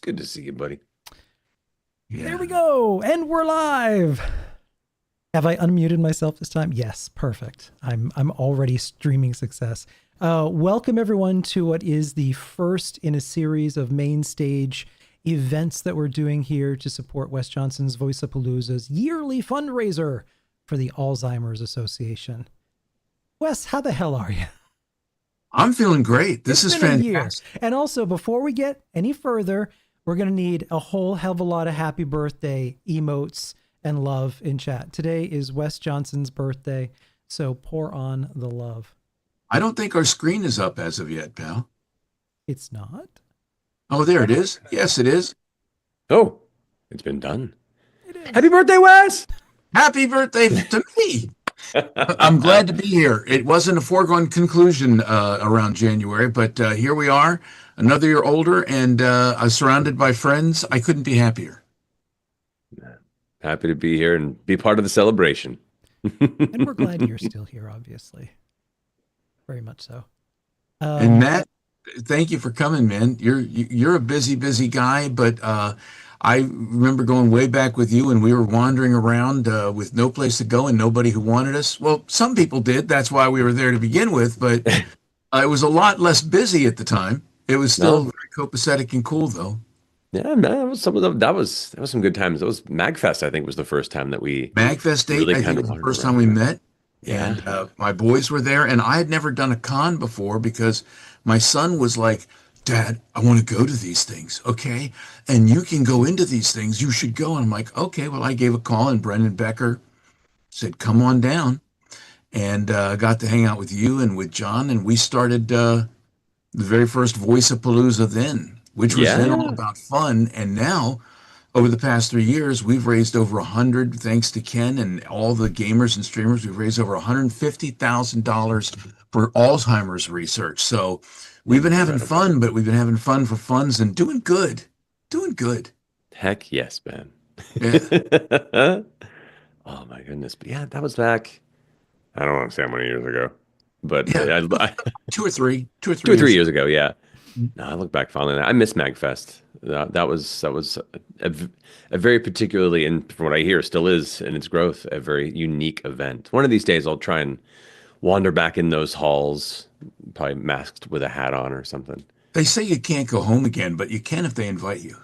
good to see you, buddy. There Yeah. we go. And we're live. Have I unmuted myself this time? Yes, perfect. I'm already streaming success. Welcome everyone to what is the first in a series of main stage events that we're doing here to support Wes Johnson's Voiceapalooza's yearly fundraiser for the Alzheimer's Association. Wes, how the hell are you? I'm feeling great. This It's is been a year. fantastic. And also, before we get any further, we're going to need a whole hell of a lot of happy birthday emotes and love in chat. Today is Wes Johnson's birthday, so pour on the love. I don't think our screen is up as of yet, pal. It's not? Oh, there it is. Yes, it is. Oh, it's been done. It is. Happy birthday, Wes! Happy birthday to me. I'm glad to be here. It wasn't a foregone conclusion around January, but here we are, another year older, and surrounded by friends. I couldn't be happier. Happy to be here and be part of the celebration. And we're glad you're still here, obviously. Very much so. And Matt, thank you for coming, man. You're a busy guy, but I remember going way back with you, and we were wandering around with no place to go and nobody who wanted us. Well, some people did. That's why we were there to begin with, but it was a lot less busy at the time. It was still No. very copacetic and cool, though. Yeah, man, that was some of the, that was some good times. That was MagFest, I think, was the first time that we MagFest date, really I kind think, of was the wandered first around. time we met, Yeah. and my boys were there, and I had never done a con before because my son was like, Dad, I want to go to these things, okay? And you can go into these things. You should go. And I'm like, okay. Well, I gave a call, and Brendan Becker said, come on down, and got to hang out with you and with John, and we started the very first Voiceapalooza then, which was then all Yeah. about fun. And now, over the past 3 years, we've raised over 100, thanks to Ken and all the gamers and streamers. We've raised over $150,000 for Alzheimer's research. So we've been having Incredible. fun, but we've been having fun for funds and doing good. Doing good. Heck yes, man. Yeah. Oh my goodness. But yeah, that was back. I don't want to say how many years ago, but Yeah. I, 2 or 3 2 or 3 years. years ago, yeah. No, I look back fondly. I miss MagFest. That was a very particularly, and from what I hear, still is in its growth, a very unique event. One of these days, I'll try and wander back in those halls, probably masked with a hat on or something. They say you can't go home again, but you can if they invite you.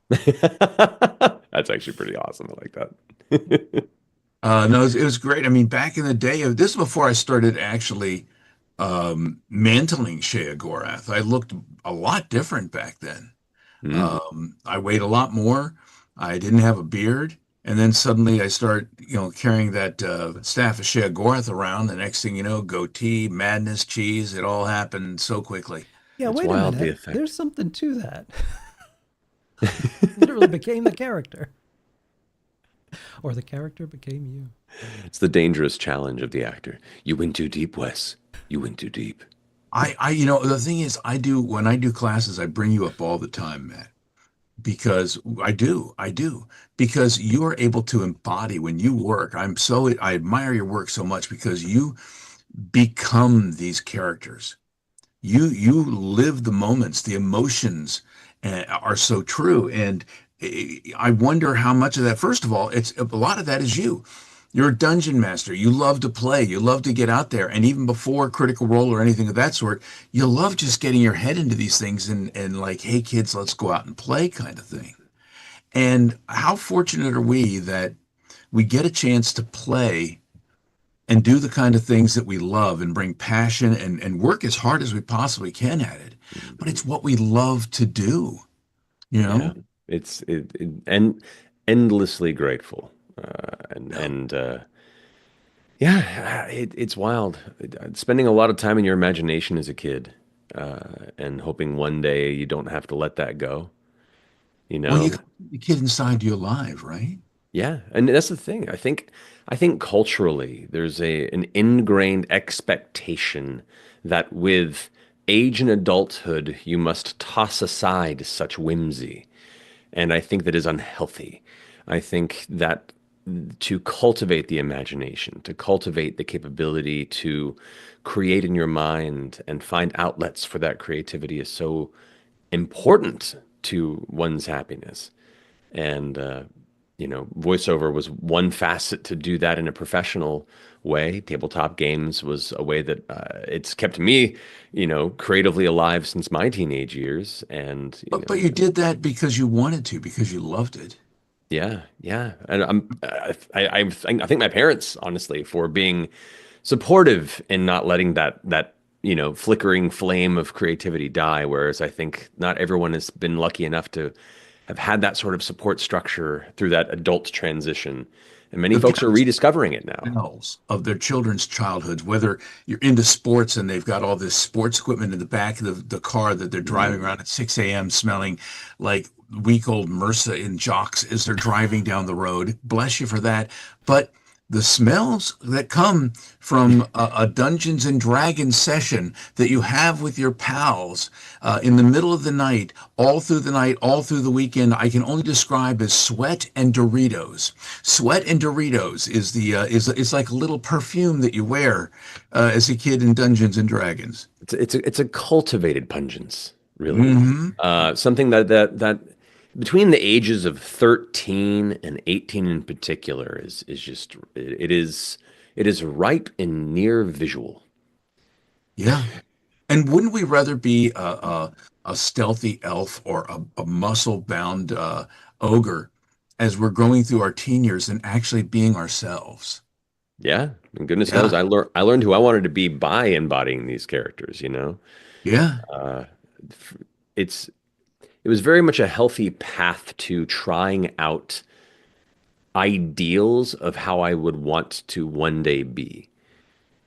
That's actually pretty awesome. I like that. No, it was great. I mean, back in the day, this is before I started actually mantling Shea Gorath. I looked a lot different back then. Mm. I weighed a lot more. I didn't have a beard. And then suddenly I start, carrying that staff of Shea Gorath around. The next thing you know, goatee, madness, cheese, it all happened so quickly. Yeah, It's wait a wild, the minute. effect. There's something to that. Literally became the character. Or the character became you. It's the dangerous challenge of the actor. You went too deep, Wes. You went too deep. The thing is, when I do classes, I bring you up all the time, Matt, because I do, because you are able to embody when you work. I admire your work so much because you become these characters. You live the moments, the emotions are so true. And I wonder how much of that, first of all, it's a lot of that is you. You're a dungeon master. You love to play. You love to get out there. And even before Critical Role or anything of that sort, you love just getting your head into these things and like, hey, kids, let's go out and play kind of thing. And how fortunate are we that we get a chance to play and do the kind of things that we love and bring passion and work as hard as we possibly can at it. But it's what we love to do, you Yeah, know? and endlessly grateful, Yeah. yeah, it's wild. Spending a lot of time in your imagination as a kid, and hoping one day you don't have to let that go. You Well, you know, got the kid inside you alive, right? yeah, and that's the thing. I think culturally there's an ingrained expectation that with age and adulthood you must toss aside such whimsy. And I think that is unhealthy. I think that to cultivate the imagination, to cultivate the capability to create in your mind and find outlets for that creativity is so important to one's happiness. And voiceover was one facet to do that in a professional way. Tabletop games was a way that it's kept me, creatively alive since my teenage years. And But you did that because you wanted to, because you loved it. yeah, yeah. And I thank my parents honestly for being supportive and not letting that flickering flame of creativity die. Whereas I think not everyone has been lucky enough to have had that sort of support structure through that adult transition. And many The folks are parents rediscovering it now. smells of their children's childhoods, whether you're into sports and they've got all this sports equipment in the back of the car that they're driving Mm. around at 6 a.m. smelling like week old MRSA in jocks as they're driving down the road. Bless you for that. But the smells that come from a Dungeons and Dragons session that you have with your pals in the middle of the night, all through the weekend, I can only describe as sweat and Doritos. Sweat and Doritos is like a little perfume that you wear as a kid in Dungeons and Dragons. It's a cultivated pungence, really. Hmm. Something that between the ages of 13 and 18 in particular is just it is ripe and near visual. Yeah. And wouldn't we rather be a stealthy elf or a muscle-bound ogre as we're going through our teen years than actually being ourselves? Yeah, and goodness knows Yeah. I learned who I wanted to be by embodying these characters. Yeah. Uh, it's it was very much a healthy path to trying out ideals of how I would want to one day be.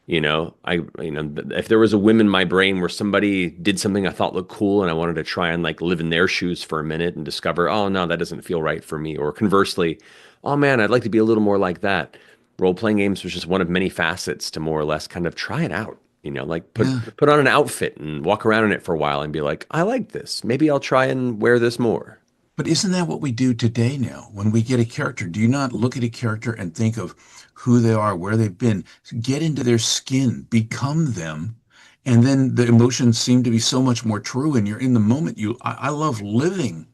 If there was a whim in my brain where somebody did something I thought looked cool and I wanted to try and like live in their shoes for a minute and discover, oh no, that doesn't feel right for me. Or conversely, oh man, I'd like to be a little more like that. Role-playing games was just one of many facets to more or less kind of try it out. Like put Yeah. put on an outfit and walk around in it for a while and be like, I like this. Maybe I'll try and wear this more. But isn't that what we do today now? When we get a character, do you not look at a character and think of who they are, where they've been, get into their skin, become them, and then the emotions seem to be so much more true, and you're in the moment. I love living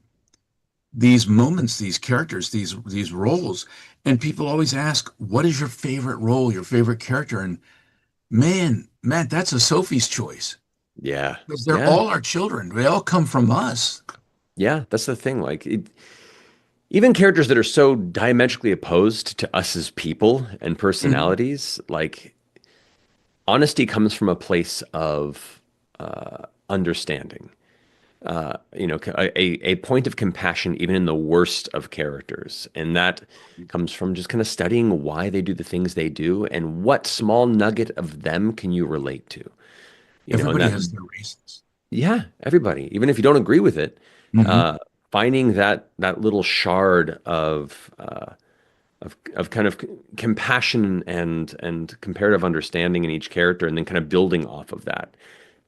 these moments, these characters, these roles, and people always ask, "What is your favorite role, your favorite character?" And man, Matt, that's a Sophie's choice Yeah. because they're Yeah. all our children. They all come from us. Yeah, that's the thing. Like even characters that are so diametrically opposed to us as people and Mhm. personalities, like honesty comes from a place of understanding. A point of compassion, even in the worst of characters, and that comes from just kind of studying why they do the things they do and what small nugget of them can you relate to. And Everybody that has their reasons. yeah, everybody, even if you don't agree with it, Hmm. uh, finding that little shard of kind of compassion and comparative understanding in each character, and then kind of building off of that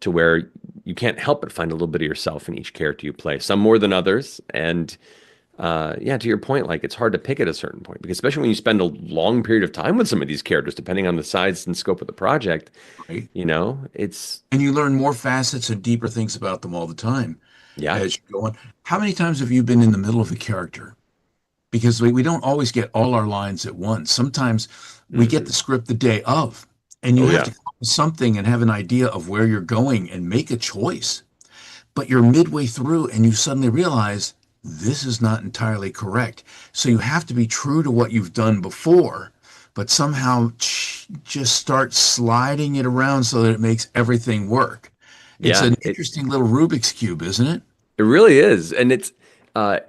to where you can't help but find a little bit of yourself in each character you play, some more than others. And yeah, to your point, like it's hard to pick at a certain point because especially when you spend a long period of time with some of these characters, depending on the size and scope of the project, Right? it's And you learn more facets and deeper things about them all the time yeah. as you go on. How many times have you been in the middle of a character? Because we don't always get all our lines at once. Sometimes we get Hmm. the script the day of, and you Oh have yeah. to come up with something and have an idea of where you're going and make a choice. But you're midway through and you suddenly realize this is not entirely correct. So you have to be true to what you've done before, but somehow just start sliding it around so that it makes everything work. It's Yeah, an interesting little Rubik's Cube, isn't it? it really is, and it's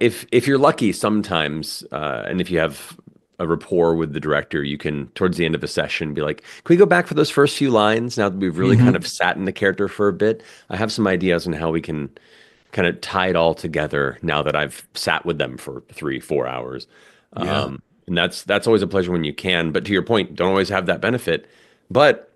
if you're lucky sometimes, and if you have a rapport with the director, you can towards the end of a session be like, "Can we go back for those first few lines now that we've really kind of Hmm. sat in the character for a bit? I have some ideas on how we can kind of tie it all together now that I've sat with them for 3, 4 hours." Yeah. And that's always a pleasure when you can. But to your point, don't always have that benefit. But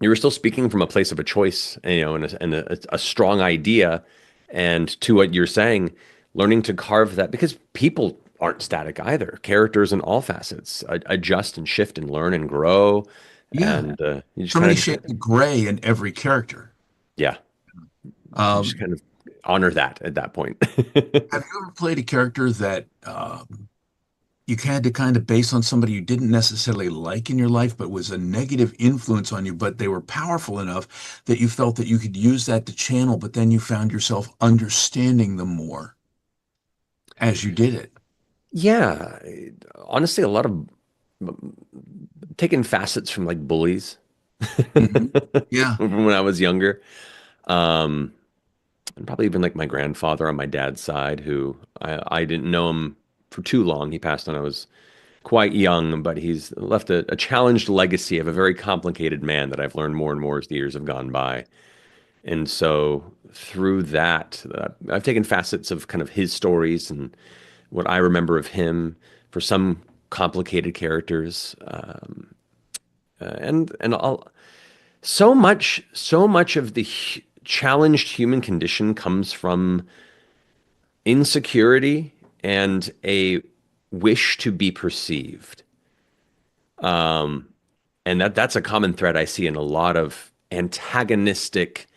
you were still speaking from a place of a choice, and a strong idea. And to what you're saying, learning to carve that because people aren't static either. Characters in all facets adjust and shift and learn and grow. Yeah. And you just So kind many of just, shades of gray in every character. yeah, you just Um, kind of honor that at that point. Have you ever played a character that you had to kind of base on somebody you didn't necessarily like in your life, but was a negative influence on you, but they were powerful enough that you felt that you could use that to channel, but then you found yourself understanding them more as you did it? Yeah, honestly, a lot of taking facets from like bullies Hmm. Yeah. from when I was younger. Um, and probably even like my grandfather on my dad's side, who I didn't know him for too long. He passed when I was quite young, but he's left a challenged legacy of a very complicated man that I've learned more and more as the years have gone by. And so through that, I've taken facets of kind of his stories and what I remember of him for some complicated characters, and all so much of the challenged human condition comes from insecurity and a wish to be perceived. Um, and that's a common thread I see in a lot of antagonistic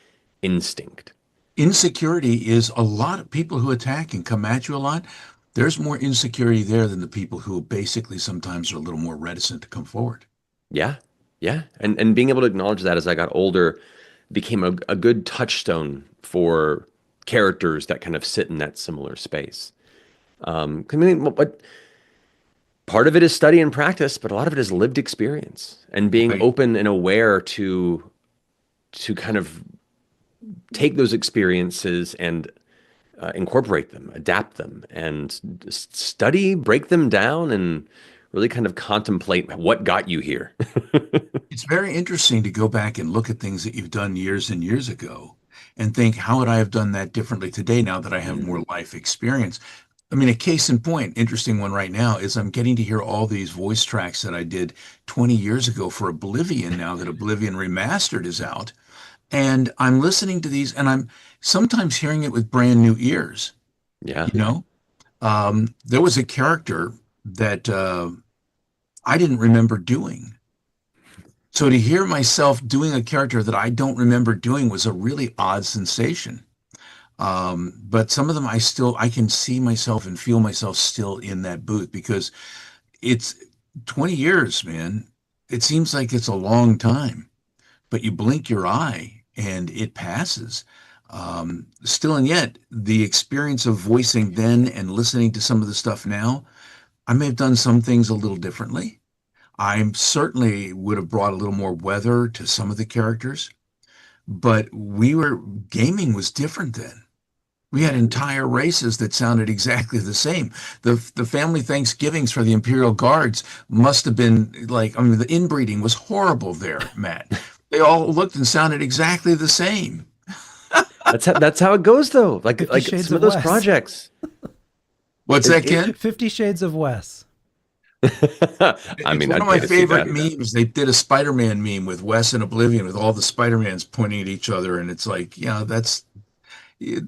instinct. Insecurity is a lot of people who attack and come at you a lot. There's more insecurity there than the people who basically sometimes are a little more reticent to come forward. Yeah, yeah, and being able to acknowledge that as I got older became a good touchstone for characters that kind of sit in that similar space. 'Cause I mean, what part of it is study and practice, but a lot of it is lived experience and being Right. open and aware to kind of take those experiences and incorporate them, adapt them, and study, break them down, and really kind of contemplate what got you here. It's very interesting to go back and look at things that you've done years and years ago and think, how would I have done that differently today now that I have more Mm, life experience? I mean, a case in point, interesting one right now is I'm getting to hear all these voice tracks that I did 20 years ago for Oblivion now that Oblivion Remastered is out. And I'm listening to these and I'm sometimes hearing it with brand new ears, yeah. you know? There was a character that I didn't remember doing. So to hear myself doing a character that I don't remember doing was a really odd sensation. But some of them I can see myself and feel myself still in that booth because it's 20 years, man. It seems like it's a long time, but you blink your eye and it passes. Still and yet, the experience of voicing then and listening to some of the stuff now, I may have done some things a little differently. I certainly would have brought a little more weather to some of the characters, but gaming was different then. We had entire races that sounded exactly the same. The family Thanksgivings for the Imperial Guards must have been like, I mean, the inbreeding was horrible there, Matt. They all looked and sounded exactly the same. That's how it goes though. Like 50 like Shades some of of those Wes. projects. What's It, that, it, Ken? 50 Shades of Wes. I It's mean, one of I'd my pay to see favorite that. memes. They did a Spider-Man meme with Wes and Oblivion with all the Spider-Mans pointing at each other, and it's like, yeah, that's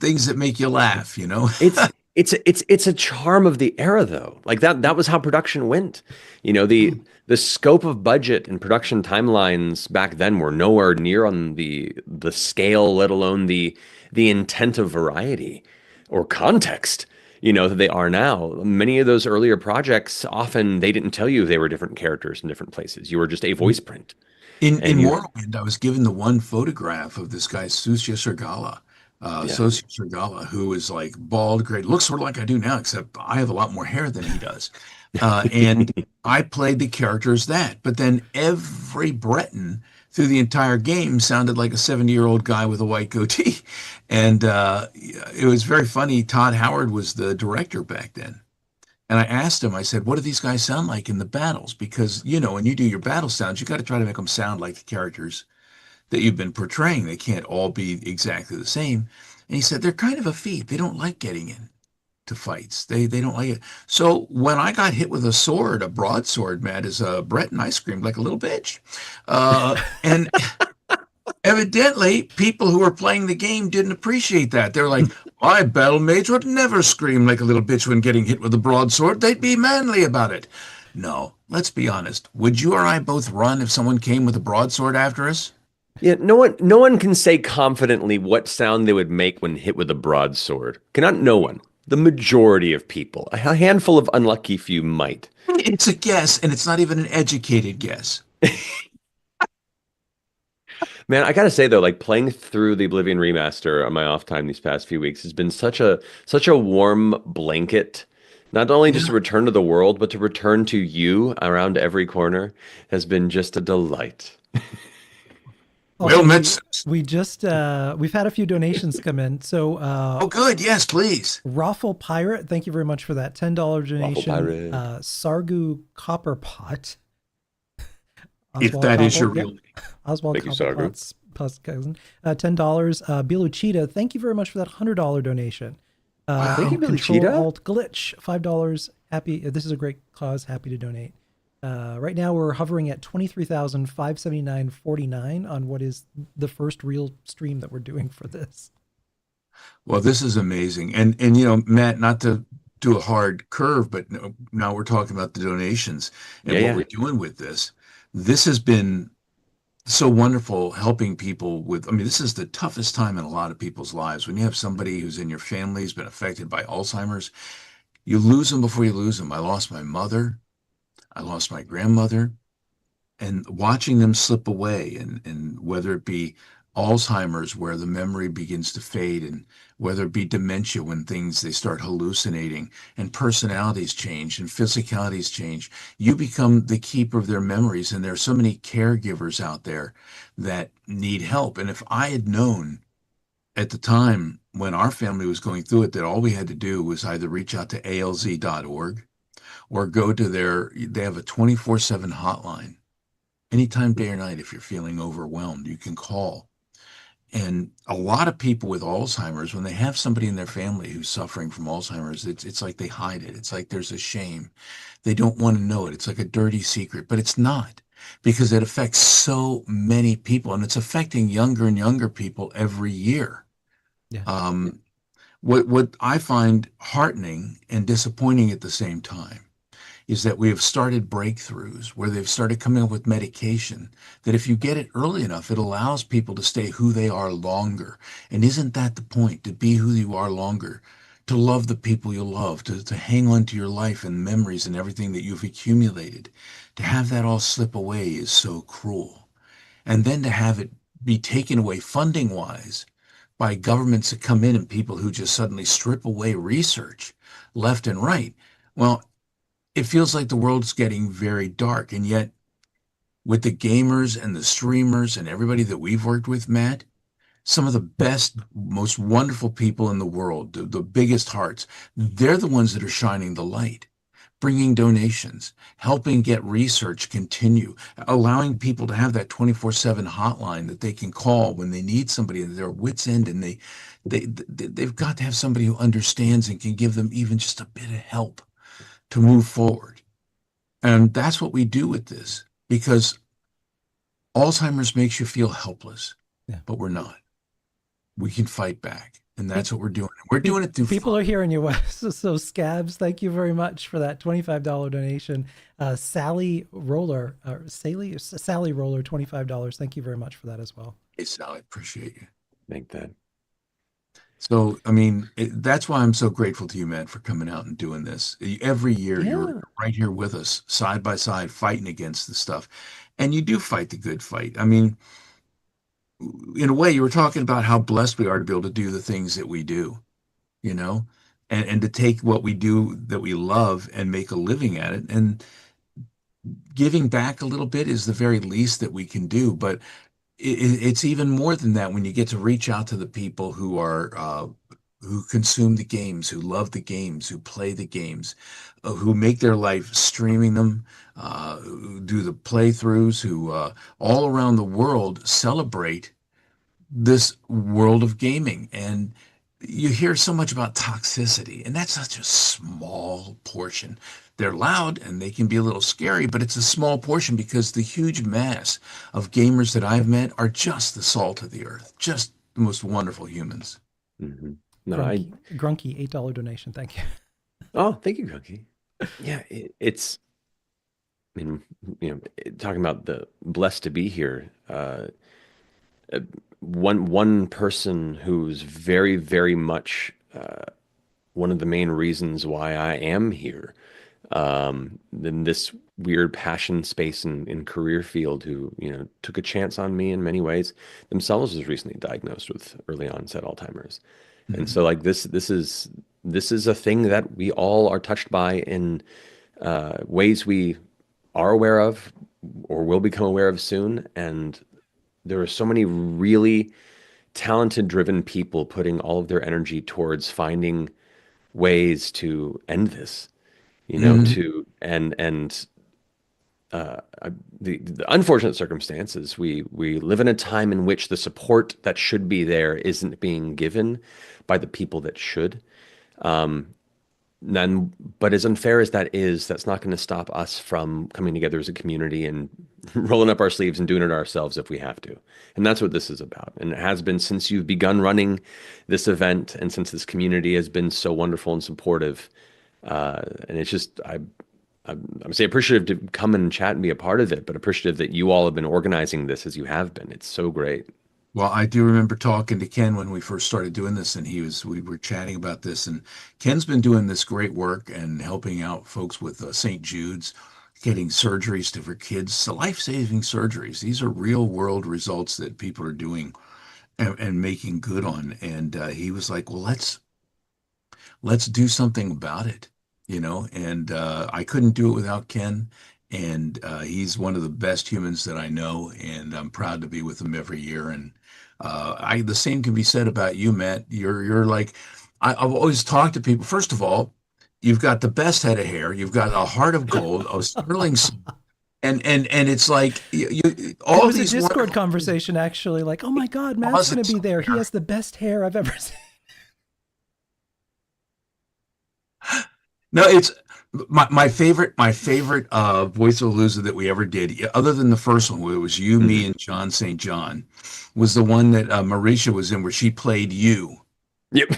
things that make you laugh, you know? It's a charm of the era though. Like that was how production went. You know, the scope of budget and production timelines back then were nowhere near on the scale, let alone the intent of variety or context, that they are now. Many of those earlier projects, often they didn't tell you they were different characters in different places. You were just a voice print. In And you Morrowind, I was given the one photograph of this guy, yeah. Sosia Surgala, who is like bald, great, looks sort of like I do now, except I have a lot more hair than he does. And I played the character as that, but then every Breton through the entire game sounded like a 70-year-old guy with a white goatee. And it was very funny. Todd Howard was the director back then. And I asked him, I said, what do these guys sound like in the battles? Because, when you do your battle sounds, you got to try to make them sound like the characters that you've been portraying. They can't all be exactly the same. And he said, they're kind of a feat. They don't like getting into fights. They don't like it. So when I got hit with a sword, a broadsword, Matt, as a Breton, I screamed like a little bitch. And evidently, people who were playing the game didn't appreciate that. They're like, my battle mage would never scream like a little bitch when getting hit with a broadsword. They'd be manly about it. No, let's be honest. Would you or I both run if someone came with a broadsword after us? Yeah, no one can say confidently what sound they would make when hit with a broadsword. Cannot no one. The majority of people. A handful of unlucky few might. It's a guess, and it's not even an educated guess. Man, I gotta say though, like playing through the Oblivion remaster on my off time these past few weeks has been such a warm blanket. Not only just to Yeah. return to the world, but to return to you around every corner has been just a delight. Well Also, met. we just we've had a few donations come in. So Oh, good. Yes, please. Raffle Pirate, thank you very much for that $10 Waffle donation. pirate. Sargu Copperpot, If Oswald that is Copper, your yep, real name. Oswald Thank you, Sagu. Copperpot's cousin. $10. Bilu Cheetah, thank you very much for that $100 donation. Thank you, Wow. And Billy Control Cheetah. Alt Glitch, $5. Happy. This is a great cause. Happy to donate. Right now we're hovering at 23,579.49 on what is the first real stream that we're doing for this. Well, this is amazing. And Matt, not to do a hard curve, but now we're talking about the donations Yeah, and what yeah. we're doing with this. This has been so wonderful helping people with, I mean, this is the toughest time in a lot of people's lives. When you have somebody who's in your family who's been affected by Alzheimer's, you lose them before you lose them. I lost my mother. I lost my grandmother. And watching them slip away, and whether it be Alzheimer's where the memory begins to fade, and whether it be dementia when things they start hallucinating and personalities change and physicalities change, you become the keeper of their memories. And there are so many caregivers out there that need help. And if I had known at the time when our family was going through it that all we had to do was either reach out to alz.org or go to they have a 24/7 hotline anytime, day or night. If you're feeling overwhelmed, you can call. And a lot of people with Alzheimer's, when they have somebody in their family who's suffering from Alzheimer's, it's like they hide it. It's like there's a shame. They don't want to know it. It's like a dirty secret, but it's not, because it affects so many people, and it's affecting younger and younger people every year. Yeah. Um, what I find heartening and disappointing at the same time is that we have started breakthroughs where they've started coming up with medication that if you get it early enough, it allows people to stay who they are longer. And isn't that the point? To be who you are longer, to love the people you love, to hang on to your life and memories and everything that you've accumulated. To have that all slip away is so cruel. And then to have it be taken away funding wise by governments that come in and people who just suddenly strip away research left and right. Well, it feels like the world's getting very dark. And yet, with the gamers and the streamers and everybody that we've worked with, Matt, some of the best, most wonderful people in the world, the biggest hearts, they're the ones that are shining the light, bringing donations, helping get research continue, allowing people to have that 24/7 hotline that they can call when they need somebody at their wits' end, and they've got to have somebody who understands and can give them even just a bit of help to move forward. And that's what we do with this, because Alzheimer's makes you feel helpless, Yeah. but we're not. We can fight back. And that's what we're doing. We're doing it through People fun. are hearing you, Wes. So Scabs, thank you very much for that $25 donation. Sally Roller, Sally Roller, $25. Thank you very much for that as well. Hey, Sal, I appreciate you. Make that. So, I mean, that's why I'm so grateful to you, man, for coming out and doing this. Every year, you're Yeah. right here with us, side by side, fighting against this stuff. And you do fight the good fight. I mean, in a way, you were talking about how blessed we are to be able to do the things that we do, you know, and to take what we do that we love and make a living at it. And giving back a little bit is the very least that we can do. But it's even more than that when you get to reach out to the people who consume the games, who love the games, who play the games, who make their life streaming them, who do the playthroughs, who all around the world celebrate this world of gaming. And you hear so much about toxicity, and that's such a small portion. They're loud and they can be a little scary, but it's a small portion because the huge mass of gamers that I've met are just the salt of the earth, just the most wonderful humans. Hmm. No, I. Grunky, $8 donation. Thank you. Oh, thank you, Cookie. Yeah, it's. I mean, talking about the blessed to be here. uh, one person who's very, very much one of the main reasons why I am here in this weird passion space and career field, who, took a chance on me in many ways, themselves was recently diagnosed with early onset Alzheimer's. And Mhm. so like this is a thing that we all are touched by in ways we are aware of or will become aware of soon. And there are so many really talented, driven people putting all of their energy towards finding ways to end this, Mhm. to and uh, the unfortunate circumstances, we live in a time in which the support that should be there isn't being given by the people that should. None, but as unfair as that is, that's not going to stop us from coming together as a community and rolling up our sleeves and doing it ourselves if we have to. And that's what this is about. And it has been since you've begun running this event and since this community has been so wonderful and supportive. And it's just, I'm say appreciative to come and chat and be a part of it, but appreciative that you all have been organizing this as you have been. It's so great. Well, I do remember talking to Ken when we first started doing this, and we were chatting about this. And Ken's been doing this great work and helping out folks with St. Jude's, getting surgeries for kids, so life-saving surgeries. These are real-world results that people are doing and making good on. And he was like, "Well, let's do something about it, you know." And I couldn't do it without Ken. And he's one of the best humans that I know, and I'm proud to be with him every year. And I the same can be said about you, Matt. You're like I've always talked to people. First of all, you've got the best head of hair. You've got a heart of gold, a sterling soul, and it's like It all was a these Discord wonderful things, conversation actually, like, oh my God, Matt's going to posits be up there. He there. has the best hair I've ever seen. No, it's my favorite Voice of Loser that we ever did, other than the first one where it was you, me, Mhm. and John St. John, was the one that Marisha was in where she played you. Yep.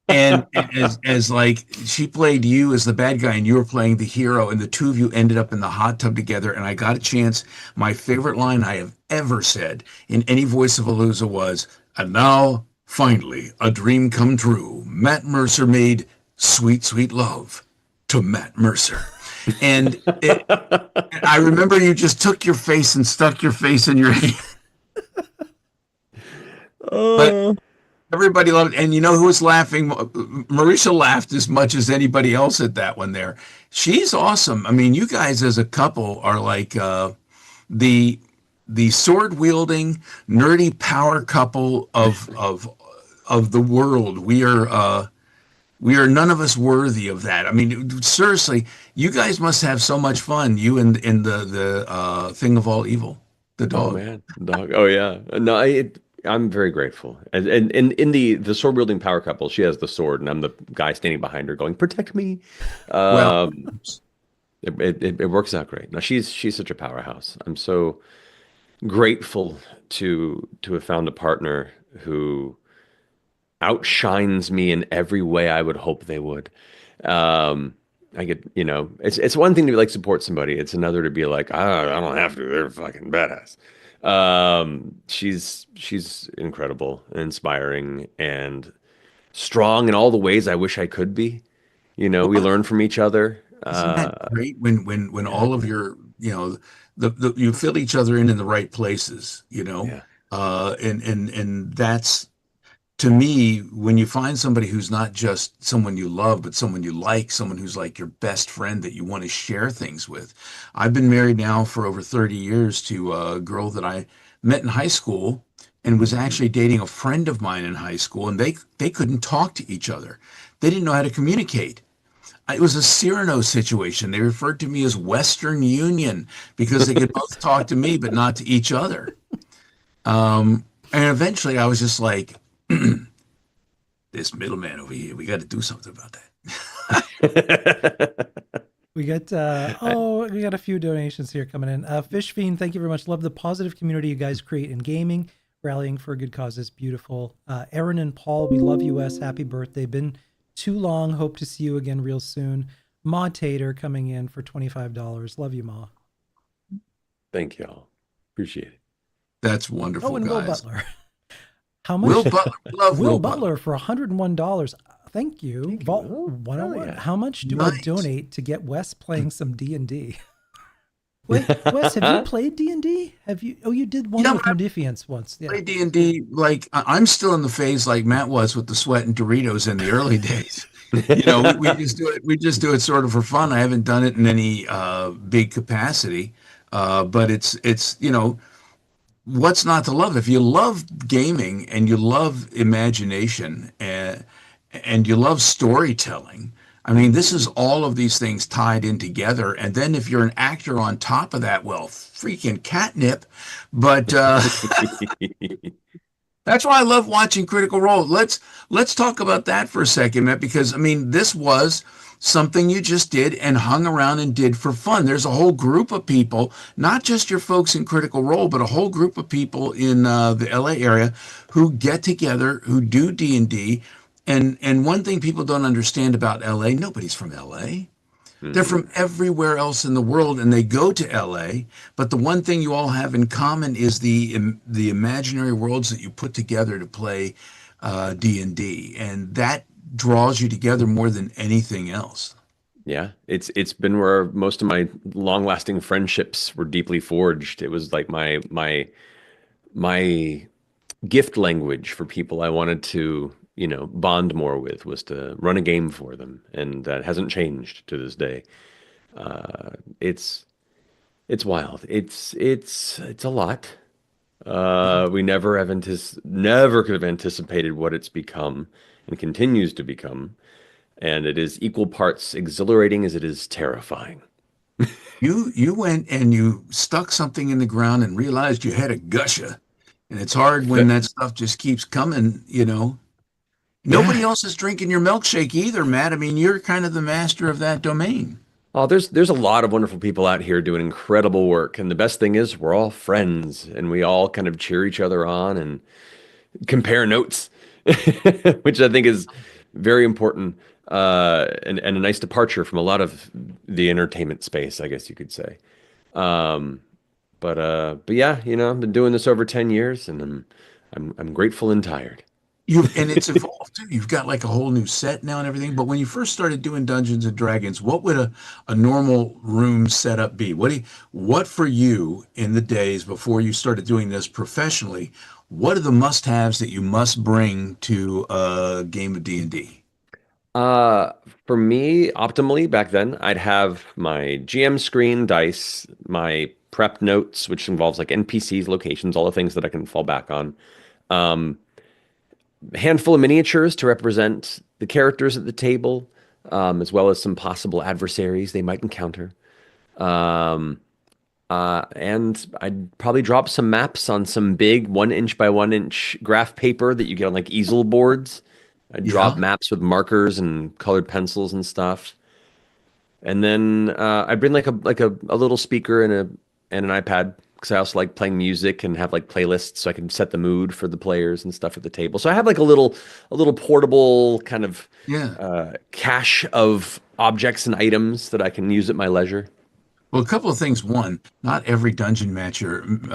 And as like she played you as the bad guy and you were playing the hero, and the two of you ended up in the hot tub together, and I got a chance. My favorite line I have ever said in any Voice of a Loser was, "And now finally a dream come true. Matt Mercer made Sweet Sweet Love to Matt Mercer." And I remember you just took your face and stuck your face in your hand. But Oh. everybody loved it. And you know who was laughing? Marisha laughed as much as anybody else at that one there. She's awesome. I mean, you guys as a couple are like the the sword wielding, nerdy power couple of the world. We are none of us worthy of that. I mean, seriously, you guys must have so much fun. You and in the thing of all evil, the Oh dog. man, dog. Oh yeah. No, I'm very grateful. And in the sword wielding power couple, she has the sword, and I'm the guy standing behind her, going, "Protect me." Well, Um, it works out great. Now she's such a powerhouse. I'm so grateful to have found a partner who outshines me in every way I would hope they would. Um, I get, it's one thing to like support somebody. It's another to be like, I don't have to. They're fucking badass. She's incredible, inspiring, and strong in all the ways I wish I could be. We well, learn from each other. isn't that great when Yeah, all of your, you fill each other in the right places, yeah, and that's to me, when you find somebody who's not just someone you love, but someone you like, someone who's like your best friend that you want to share things with. I've been married now for over 30 years to a girl that I met in high school and was hmm actually dating a friend of mine in high school, and they couldn't talk to each other. They didn't know how to communicate. It was a Cyrano situation. They referred to me as Western Union because they could both talk to me, but not to each other. And eventually I was just like, this middleman over here, we got to do something about that. We got we got a few donations here coming in. Fish Fiend, thank you very much. Love the positive community you guys create in gaming. Rallying for a good cause is beautiful. Aaron and Paul, we love you. S. Happy birthday. Been too long. Hope to see you again real soon. Ma Tater coming in for $25. Love you, Ma. Thank y'all. Appreciate it. That's Oh, wonderful, and Will guys. Butler. How Will much? Butler, love Will Will Butler. Butler for $101. Thank you. Thank you, Vault Will. Hell 101. yeah. How much do I Nice. donate to get Wes playing some D&D? Wait, Wes, have you played D&D? Have you? Oh, you did one Yeah, with Modifiance once. Yeah. play D&D like I'm still in the phase like Matt was with the sweat and Doritos in the early days. We just do it. We just do it sort of for fun. I haven't done it in any big capacity, but it's what's not to love? If you love gaming and you love imagination and you love storytelling, I mean, this is all of these things tied in together. And then if you're an actor on top of that, well, freaking catnip. But that's why I love watching Critical Role. Let's talk about that for a second, Matt, because I mean, this was something you just did and hung around and did for fun. There's a whole group of people, not just your folks in Critical Role, but a whole group of people in the LA area who get together, who do D&D. And one thing people don't understand about LA, nobody's from LA. They're Mhm. from everywhere else in the world, and they go to LA. But the one thing you all have in common is the imaginary worlds that you put together to play D&D, and that draws you together more than anything else. Yeah, it's been where most of my long-lasting friendships were deeply forged. It was like my gift language for people I wanted to, bond more with was to run a game for them, and that hasn't changed to this day. Uh, it's it's wild. It's a lot. We never could have anticipated what it's become and continues to become, and it is equal parts exhilarating as it is terrifying. You went and you stuck something in the ground and realized you had a gusha, and it's hard when that stuff just keeps coming. Yeah. Nobody else is drinking your milkshake either, Matt. I mean, you're kind of the master of that domain. Oh, there's a lot of wonderful people out here doing incredible work, and the best thing is we're all friends, and we all kind of cheer each other on and compare notes, which I think is very important, and a nice departure from a lot of the entertainment space, I guess you could say. Um, but yeah, I've been doing this over 10 years, and I'm grateful and tired. And it's evolved too. You've got like a whole new set now and everything. But when you first started doing Dungeons and Dragons, what would a normal room setup be? What for you in the days before you started doing this professionally, what are the must-haves that you must bring to a game of D&D? Uh, for me, optimally back then, I'd have my GM screen, dice, my prep notes, which involves like NPCs, locations, all the things that I can fall back on. Um, a handful of miniatures to represent the characters at the table, as well as some possible adversaries they might encounter. Um, and I'd probably drop some maps on some big 1 inch by 1 inch graph paper that you get on like easel boards. I'd draw Yeah, maps with markers and colored pencils and stuff. And then I'd bring like a little speaker and an iPad because I also like playing music and have like playlists so I can set the mood for the players and stuff at the table. So I have like a little portable kind of yeah. cache of objects and items that I can use at my leisure. Well, a couple of things. One, not every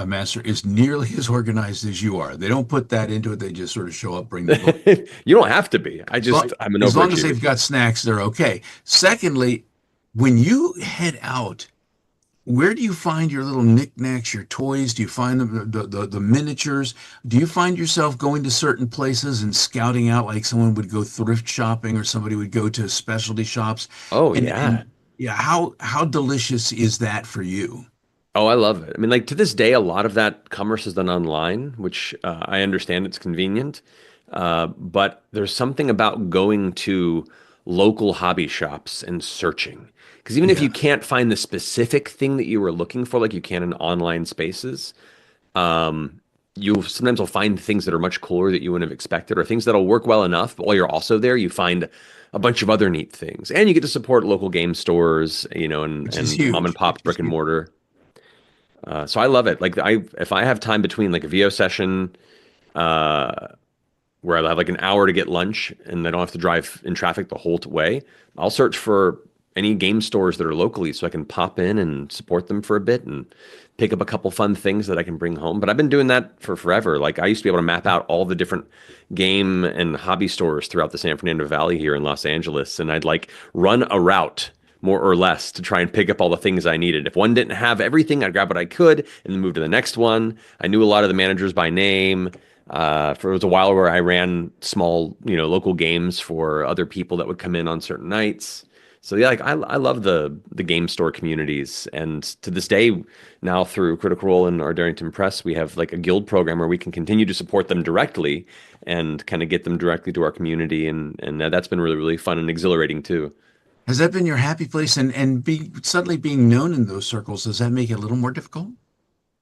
master is nearly as organized as you are. They don't put that into it. They just sort of show up, bring the book. You don't have to be. Well, I'm an as long as they've overachiever. got snacks, they're okay. Secondly, when you head out, where do you find your little knickknacks, your toys? Do you find the miniatures? Do you find yourself going to certain places and scouting out like someone would go thrift shopping or somebody would go to specialty shops? Oh And yeah. yeah, how delicious is that for you? Oh, I love it. I mean, like to this day, a lot of that commerce is done online, which I understand it's convenient. But there's something about going to local hobby shops and searching. Because even if Yeah, you can't find the specific thing that you were looking for, like you can in online spaces, um, you sometimes will find things that are much cooler that you wouldn't have expected, or things that'll work well enough. But while you're also there, you find a bunch of other neat things, and you get to support local game stores, and which is and mom and huge, which pop is brick and huge. mortar. So I love it. Like if I have time between like a VO session, uh, where I'll have like an hour to get lunch and I don't have to drive in traffic the whole way, I'll search for any game stores that are locally so I can pop in and support them for a bit and pick up a couple fun things that I can bring home. But I've been doing that for forever. Like I used to be able to map out all the different game and hobby stores throughout the San Fernando Valley here in Los Angeles, and I'd like run a route more or less to try and pick up all the things I needed. If one didn't have everything, I'd grab what I could and then move to the next one. I knew a lot of the managers by name. For it was a while where I ran small, local games for other people that would come in on certain nights. So yeah, like I love the game store communities, and to this day, now through Critical Role and our Darrington Press, we have like a guild program where we can continue to support them directly and kind of get them directly to our community, and that's been really really fun and exhilarating too. Has that been your happy place? And suddenly being known in those circles, does that make it a little more difficult?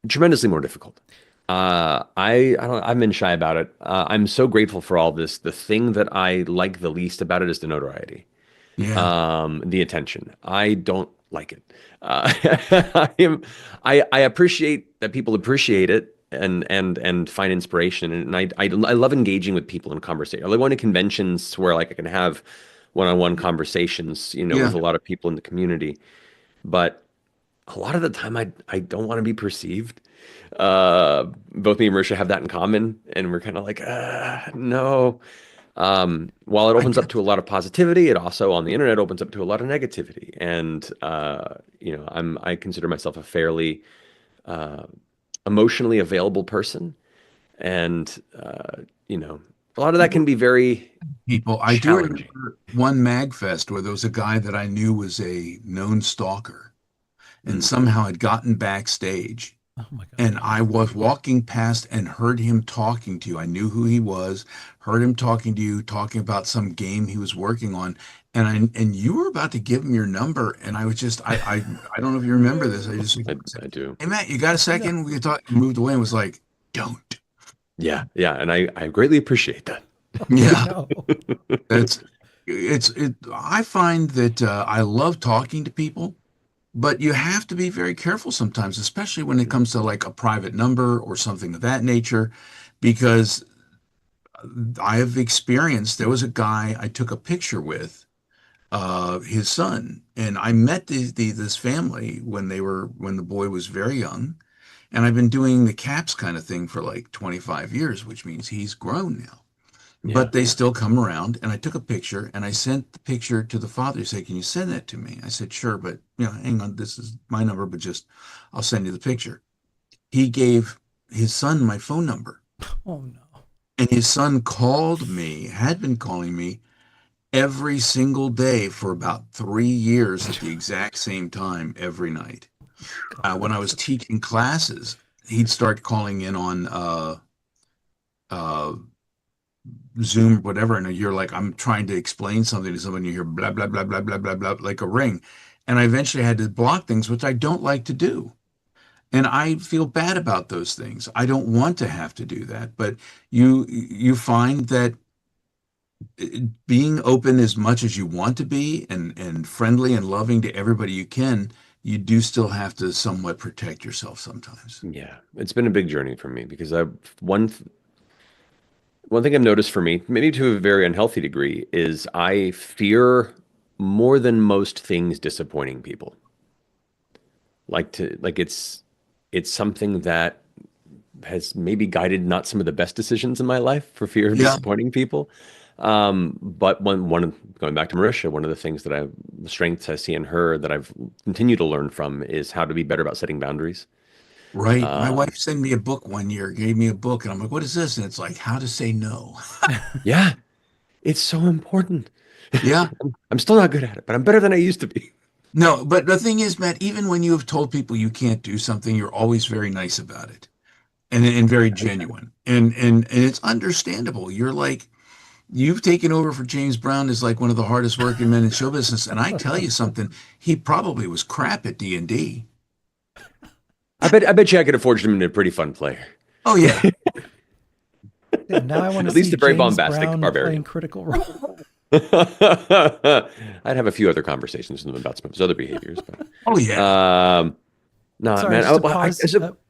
Tremendously more difficult. I don't I've been shy about it. I'm so grateful for all this. The thing that I like the least about it is the notoriety, Yeah. the attention. I don't like it. I am I appreciate that people appreciate it and find inspiration, and I love engaging with people in conversation. I like going to conventions where like I can have one-on-one conversations, with Yeah. a lot of people in the community. But a lot of the time I don't want to be perceived. Both me and Marisha have that in common, and we're kind of like, no. While it I opens up get to a lot of positivity, it also on the internet opens up to a lot of negativity. And I consider myself a fairly uh, emotionally available person, and a lot of that can be very people. I do challenging. remember one MagFest where there was a guy that I knew was a known stalker and Mm, somehow had gotten backstage. Oh my And God. I was walking past and heard him talking to you. I knew who he was, heard him talking to you, talking about some game he was working on. And you were about to give him your number. And I was just, I don't know if you remember this. I just I said, do. "Hey, Matt, you got a No. second? We could talk." Moved away and was like, "Don't." Yeah, yeah, and I greatly appreciate that. Oh Yeah, no. that's I find that I love talking to people. But you have to be very careful sometimes, especially when it comes to like a private number or something of that nature, because I have experienced there was a guy I took a picture with, his son, and I met this family when the boy was very young, and I've been doing the caps kind of thing for like 25 years, which means he's grown now. Yeah, But they still come around, and I took a picture and I sent the picture to the father. He said, "Can you send that to me?" I said, "Sure, but hang on, this is my number, but just I'll send you the picture." He gave his son my phone number, Oh no. and his son called me, had been calling me every single day for about 3 years at the exact same time every night. When I God. was teaching classes, he'd start calling in on uh, Zoom, whatever, and you're like, I'm trying to explain something to someone, you hear blah, blah, blah, blah, blah, blah, blah, like a ring. And I eventually had to block things, which I don't like to do. And I feel bad about those things. I don't want to have to do that. But you find that being open as much as you want to be and friendly and loving to everybody you can, you do still have to somewhat protect yourself sometimes. yeah. It's been a big journey for me because one thing I've noticed for me, maybe to a very unhealthy degree, is I fear more than most things disappointing people. It's something that has maybe guided not some of the best decisions in my life for fear of Yeah, disappointing people. But going back to Marisha, one of the things the strengths I see in her that I've continued to learn from is how to be better about setting boundaries. right. My Uh, wife sent me a book one year, gave me a book, and I'm like, "What is this?" And it's like, "How to Say No." yeah, it's so important. Yeah. I'm still not good at it, but I'm better than I used to be. No, but the thing is, Matt, even when you have told people you can't do something, you're always very nice about it and very genuine. And it's understandable. You're like, you've taken over for James Brown as like one of the hardest working men in show business. And I tell you something, he probably was crap at D&D. I bet you I could have forged him into a pretty fun player. Oh yeah. Damn, now I want to At least see a very James bombastic Brown playing barbarian. Critical Role. I'd have a few other conversations with him about some of his other behaviors, Oh but yeah. no, Sorry, man.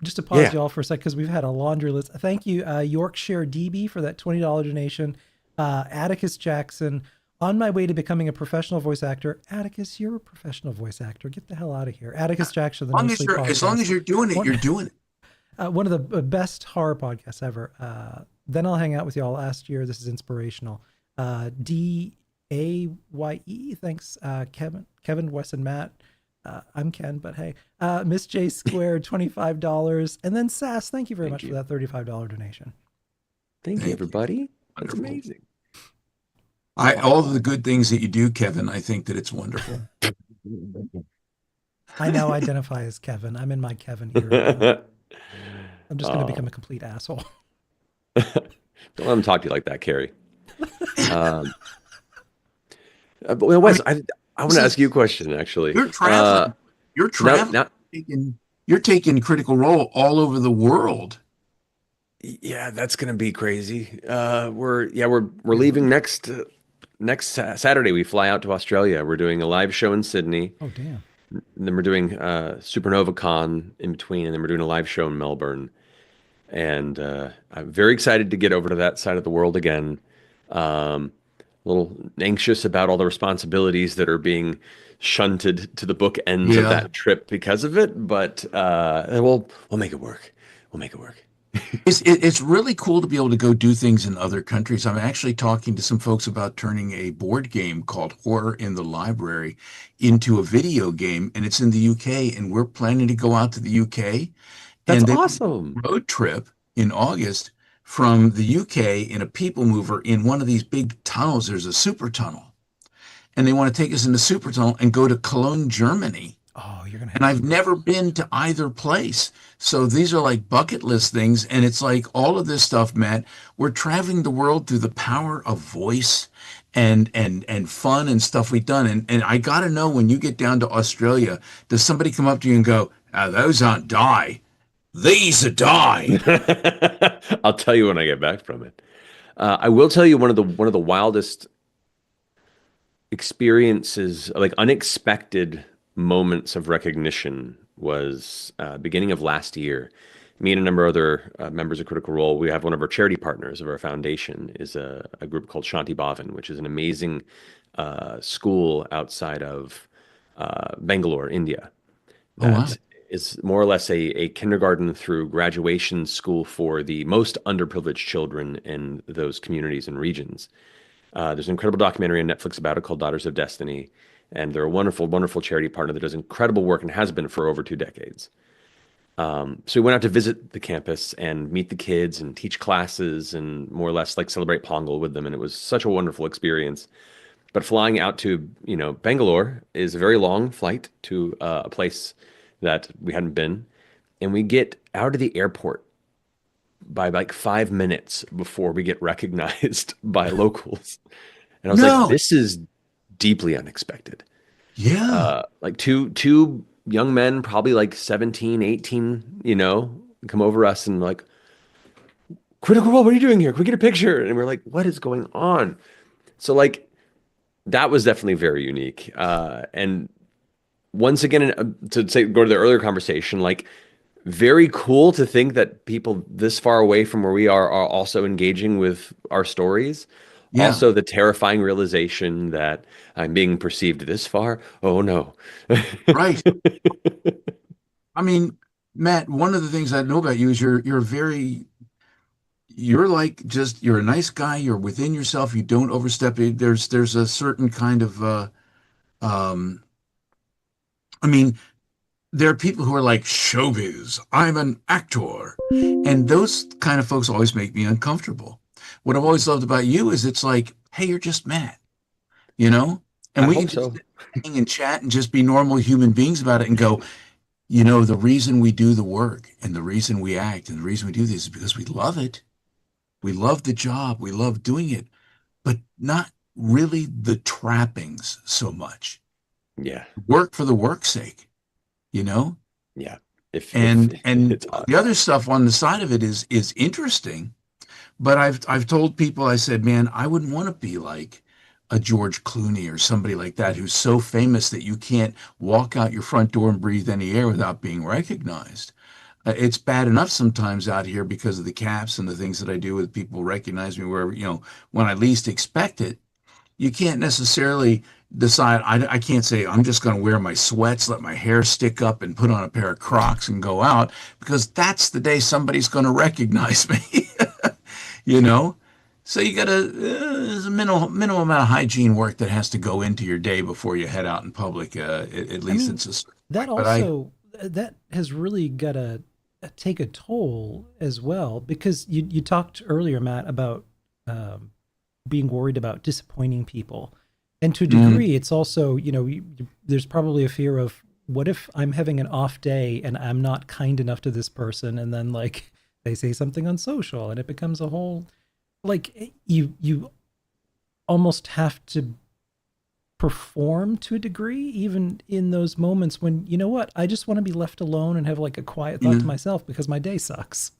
just to pause, Yeah, y'all for a sec because we've had a laundry list. Thank you, Yorkshire DB, for that $20 donation. Atticus Jackson, On my way to becoming a professional voice actor. Atticus, you're a professional voice actor. Get the hell out of here. Atticus Jackson, the No Sleep As long podcast. as you're doing it, One, you're doing it. one of the best horror podcasts ever. Then I'll hang out with y'all last year. This is inspirational. DAYE. Thanks, Kevin, Wes, and Matt. I'm Ken, but hey, Miss J Squared, $25. And then Sass, thank you very much for that $35 donation. Thank you, everybody. That's amazing. All of the good things that you do, Kevin, I think that it's wonderful. I now identify as Kevin. I'm in my Kevin era. I'm just going to become a complete asshole. Don't let him talk to you like that, Carrie. But Wes, I want to ask you a question, actually. You're traveling. You're traveling. You're taking Critical Role all over the world. Yeah, that's gonna be crazy. We're leaving next Saturday. We fly out to Australia. We're doing a live show in Sydney. Oh, damn. And then we're doing Supernova Con in between, and then we're doing a live show in Melbourne. And I'm very excited to get over to that side of the world again. A little anxious about all the responsibilities that are being shunted to the book ends of that trip because of it, but we'll make it work. We'll make it work. It's really cool to be able to go do things in other countries. I'm actually talking to some folks about turning a board game called Horror in the Library into a video game, and it's in the UK, and we're planning to go out to the UK. That's and awesome. Road trip in August from the UK in a people mover in one of these big tunnels. There's a super tunnel, and they want to take us in the super tunnel and go to Cologne, Germany. Oh, you're gonna. And I've never been to either place. So these are like bucket list things. And it's like all of this stuff, Matt, we're traveling the world through the power of voice and fun and stuff we've done. And I got to know, when you get down to Australia, does somebody come up to you and go, those aren't die. These are die. I'll tell you when I get back from it. I will tell you one of the wildest experiences, like unexpected moments of recognition, was beginning of last year. Me and a number of other members of Critical Role, we have one of our charity partners of our foundation is a group called Shanti Bhavan, which is an amazing school outside of Bangalore, India. That is more or less a kindergarten through graduation school for the most underprivileged children in those communities and regions. There's an incredible documentary on Netflix about it called Daughters of Destiny. And they're a wonderful, wonderful charity partner that does incredible work and has been for over 2 decades. So we went out to visit the campus and meet the kids and teach classes and more or less like celebrate Pongal with them. And it was such a wonderful experience. But flying out to, Bangalore is a very long flight to a place that we hadn't been. And we get out of the airport by like 5 minutes before we get recognized by locals. And I was like, this is deeply unexpected. Yeah. Like two young men, probably like 17, 18, come over us and like, Critical Role, what are you doing here? Can we get a picture? And we're like, what is going on? So like, that was definitely very unique. And once again, go to the earlier conversation, like, very cool to think that people this far away from where we are also engaging with our stories. Yeah. Also, the terrifying realization that I'm being perceived this far. Oh, no. Right. I mean, Matt, one of the things I know about you is you're like you're a nice guy. You're within yourself. You don't overstep it. There's a certain kind of, I mean, there are people who are like, showbiz, I'm an actor. And those kind of folks always make me uncomfortable. What I've always loved about you is it's like, hey, you're just Matt, And we can just hang and chat and just be normal human beings about it and go, the reason we do the work and the reason we act and the reason we do this is because we love it. We love the job. We love doing it, but not really the trappings so much. Yeah. Work for the work's sake, Yeah. And the other stuff on the side of it is interesting. But I've told people, I said, man, I wouldn't want to be like a George Clooney or somebody like that who's so famous that you can't walk out your front door and breathe any air without being recognized. It's bad enough sometimes out here because of the caps and the things that I do with people recognize me wherever, when I least expect it. you can't necessarily decide. I can't say I'm just going to wear my sweats, let my hair stick up, and put on a pair of Crocs and go out because that's the day somebody's going to recognize me. you know. So you got to there's a minimal amount of hygiene work that has to go into your day before you head out in public. At I least mean, it's a certain that point. But I also that has really got to take a toll as well because you talked earlier, Matt, about um, being worried about disappointing people, and to a mm, degree, it's also there's probably a fear of what if I'm having an off day and I'm not kind enough to this person, and then like they say something on social, and it becomes a whole like you almost have to perform to a degree, even in those moments when, you know what, I just want to be left alone and have like a quiet thought yeah. to myself because my day sucks.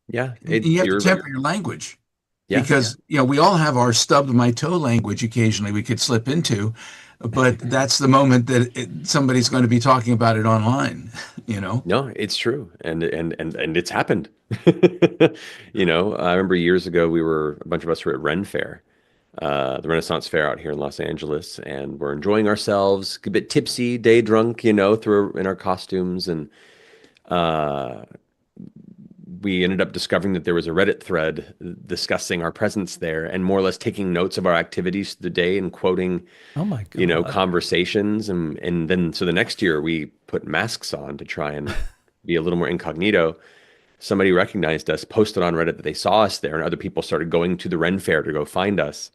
Yeah, And it you have to you're temper your language yeah. because we all have our stubbed my toe language occasionally we could slip into, but that's the moment that somebody's going to be talking about it online, you know. No, it's true, and it's happened. I remember years ago a bunch of us were at Ren Fair, the Renaissance Fair out here in Los Angeles, and we're enjoying ourselves, a bit tipsy, day drunk, through in our costumes, and uh, we ended up discovering that there was a Reddit thread discussing our presence there and more or less taking notes of our activities the day and quoting, Oh my God. conversations. And then so the next year we put masks on to try and be a little more incognito. Somebody recognized us, posted on Reddit that they saw us there, and other people started going to the Ren Fair to go find us.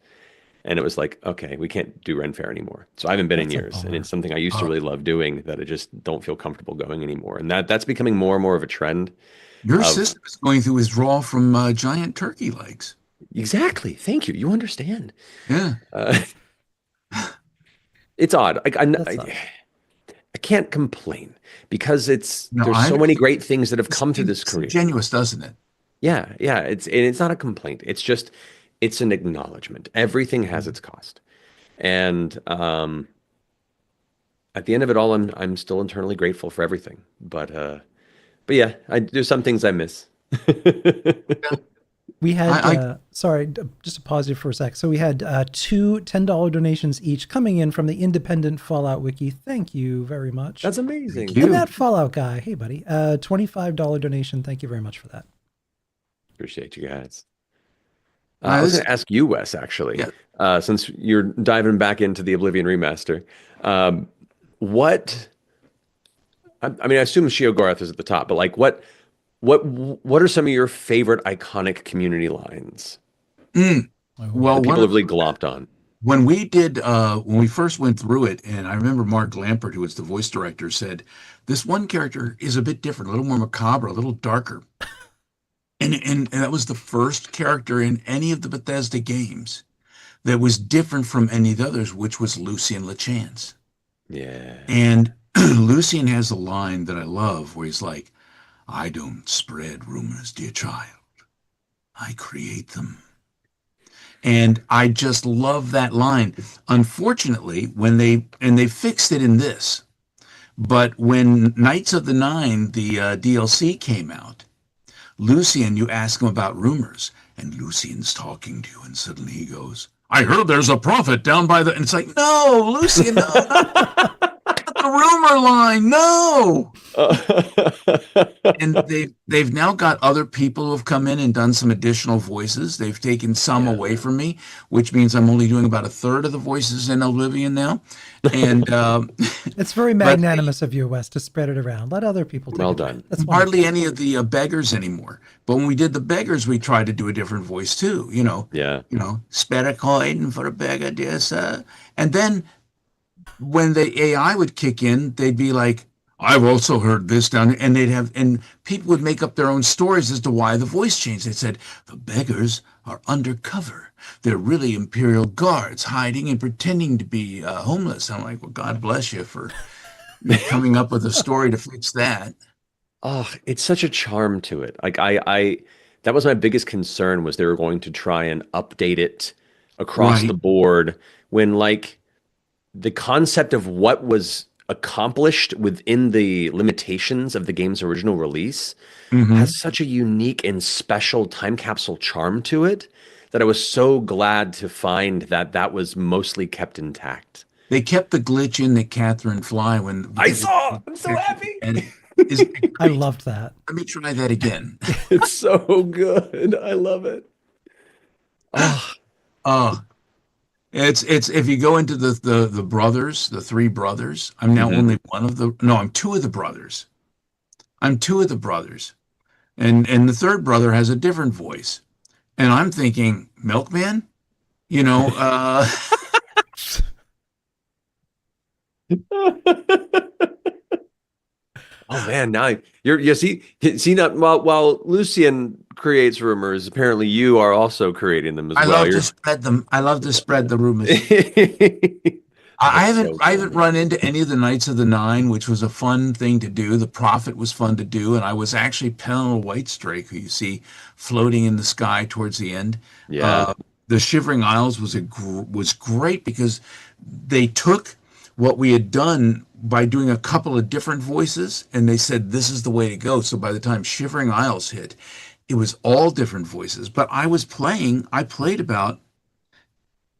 And it was like, okay, we can't do Ren Fair anymore. So I haven't been in That's a years, and it's bummer. something I used to Uh, really love doing that I just don't feel comfortable going anymore. And that's becoming more and more of a trend your of system is going through withdrawal from giant turkey legs. exactly. Thank you. You understand. Yeah. Uh, it's odd. That sucks. I can't complain because No, there's I so many understand. great things that have It come through seems this career. disingenuous, doesn't it? Yeah, yeah. It's not a complaint. It's just it's an acknowledgement. Everything has its cost, and at the end of it all, I'm still internally grateful for everything. But yeah, there's some things I miss. Yeah. We had, I sorry, just to pause you for a sec. So we had two $10 donations each coming in from the independent Fallout Wiki. Thank you very much. That's thank amazing. And you. that Fallout guy, hey buddy, $25 donation. Thank you very much for that. Appreciate you guys. I No, was this going to ask you, Wes, actually, yeah. since you're diving back into the Oblivion remaster, um, what? I mean, I assume Sheogorath is at the top, but like, what are some of your favorite iconic community lines Mm. Oh, Well, that people have really glomped on? when we first went through it, and I remember Mark Lampert, who was the voice director, said this one character is a bit different, a little more macabre, a little darker. And that was the first character in any of the Bethesda games that was different from any of the others, which was Lucien LeChance. Yeah. And Lucien has a line that I love where he's like, I don't spread rumors, dear child. I create them. And I just love that line. Unfortunately, they fixed it in this, but when Knights of the Nine, the DLC came out, Lucian, you ask him about rumors, and Lucian's talking to you, and suddenly he goes, I heard there's a prophet down by the. And it's like, no, Lucian, no, not the rumor line, no. And they've now got other people who have come in and done some additional voices. They've taken some away Yeah. from me, which means I'm only doing about a third of the voices in Oblivion now. And it's very but magnanimous of you, Wes, to spread it around. Let other people take Well it. done. That's hardly wonderful. any of the beggars anymore. But when we did the beggars, we tried to do a different voice too. Yeah. Spare a coin for a beggar, dear sir. And then when the AI would kick in, they'd be like, I've also heard this down, and and people would make up their own stories as to why the voice changed. They said, the beggars are undercover. They're really Imperial guards hiding and pretending to be homeless. I'm like, well, God bless you for coming up with a story to fix that. Oh, it's such a charm to it. Like that was my biggest concern was they were going to try and update it across the Right. board when like the concept of what was accomplished within the limitations of the game's original release Hmm. has such a unique and special time capsule charm to it that I was so glad to find that that was mostly kept intact. They kept the glitch in that Catherine Fly when I because saw. I'm so happy. and isn't it I great? loved that. Let me try that again. It's so good. I love it. Oh, Oh, it's if you go into the brothers, the three brothers, I'm now mhm. only one of the no, I'm two of the brothers. I'm two of the brothers. And the third brother has a different voice. And I'm thinking, Milkman? You know, Oh man, now you're you see now while Lucian creates rumors, apparently you are also creating them as I well. love to You're spread them. I love to spread the rumors. I That's haven't so I haven't funny. run into any of the Knights of the Nine, which was a fun thing to do. The Prophet was fun to do, and I was actually Pennell Whitestrake, who you see floating in the sky towards the end. Yeah. The Shivering Isles was great because they took what we had done by doing a couple of different voices, and they said this is the way to go. So by the time Shivering Isles hit, it was all different voices. But I played about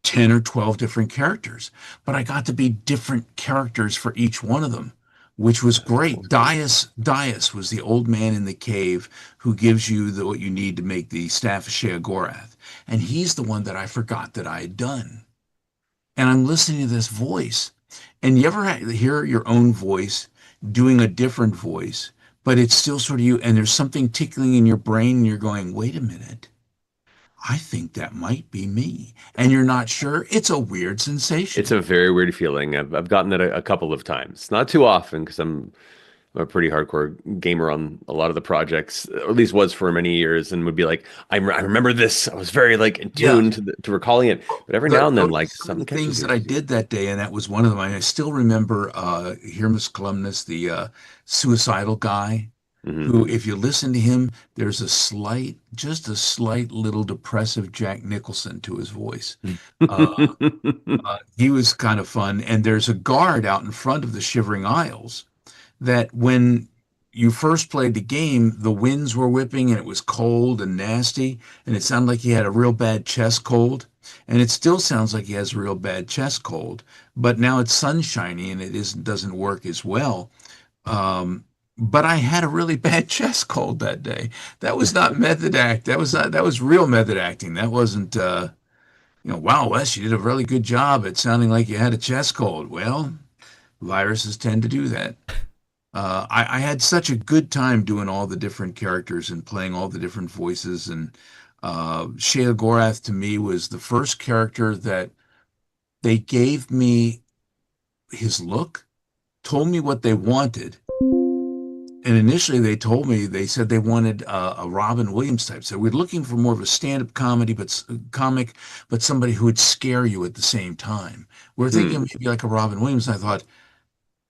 10 or 12 different characters, but I got to be different characters for each one of them, which was That's cool. great. Dias was the old man in the cave who gives you what you need to make the staff of Sheogorath. And he's the one that I forgot that I had done. And I'm listening to this voice. And you ever hear your own voice doing a different voice, but it's still sort of you, and there's something tickling in your brain, and you're going, wait a minute. I think that might be me. And you're not sure. It's a weird It's sensation. a very weird feeling. I've gotten it a couple of times. Not too often because I'm a pretty hardcore gamer on a lot of the projects, or at least was for many years, and would be like, I remember this. I was very like in Yeah. tune to recalling it. But every now and then, Those like some of something the catches things that you. I did that day, and that was one of them. I still remember Hermus Columnus, the suicidal guy, Hmm. who, if you listen to him, there's just a slight little depressive Jack Nicholson to his voice. Uh, he was kind of fun. And there's a guard out in front of the Shivering Isles that when you first played the game, the winds were whipping and it was cold and nasty, and it sounded like he had a real bad chest cold. And it still sounds like he has a real bad chest cold, but now it's sunshiny and doesn't work as well. Um, but I had a really bad chest cold that day. That was not method act. That was real method acting. That wasn't wow, Wes, you did a really good job at sounding like you had a chest cold. Well, viruses tend to do that. I had such a good time doing all the different characters and playing all the different voices. And Shea Gorath to me was the first character that they gave me his look, told me what they wanted. And initially they said they wanted a Robin Williams type. So we're looking for more of a stand-up comedy, comic, but somebody who would scare you at the same time. We're thinking Hmm. maybe like a Robin Williams. And I thought,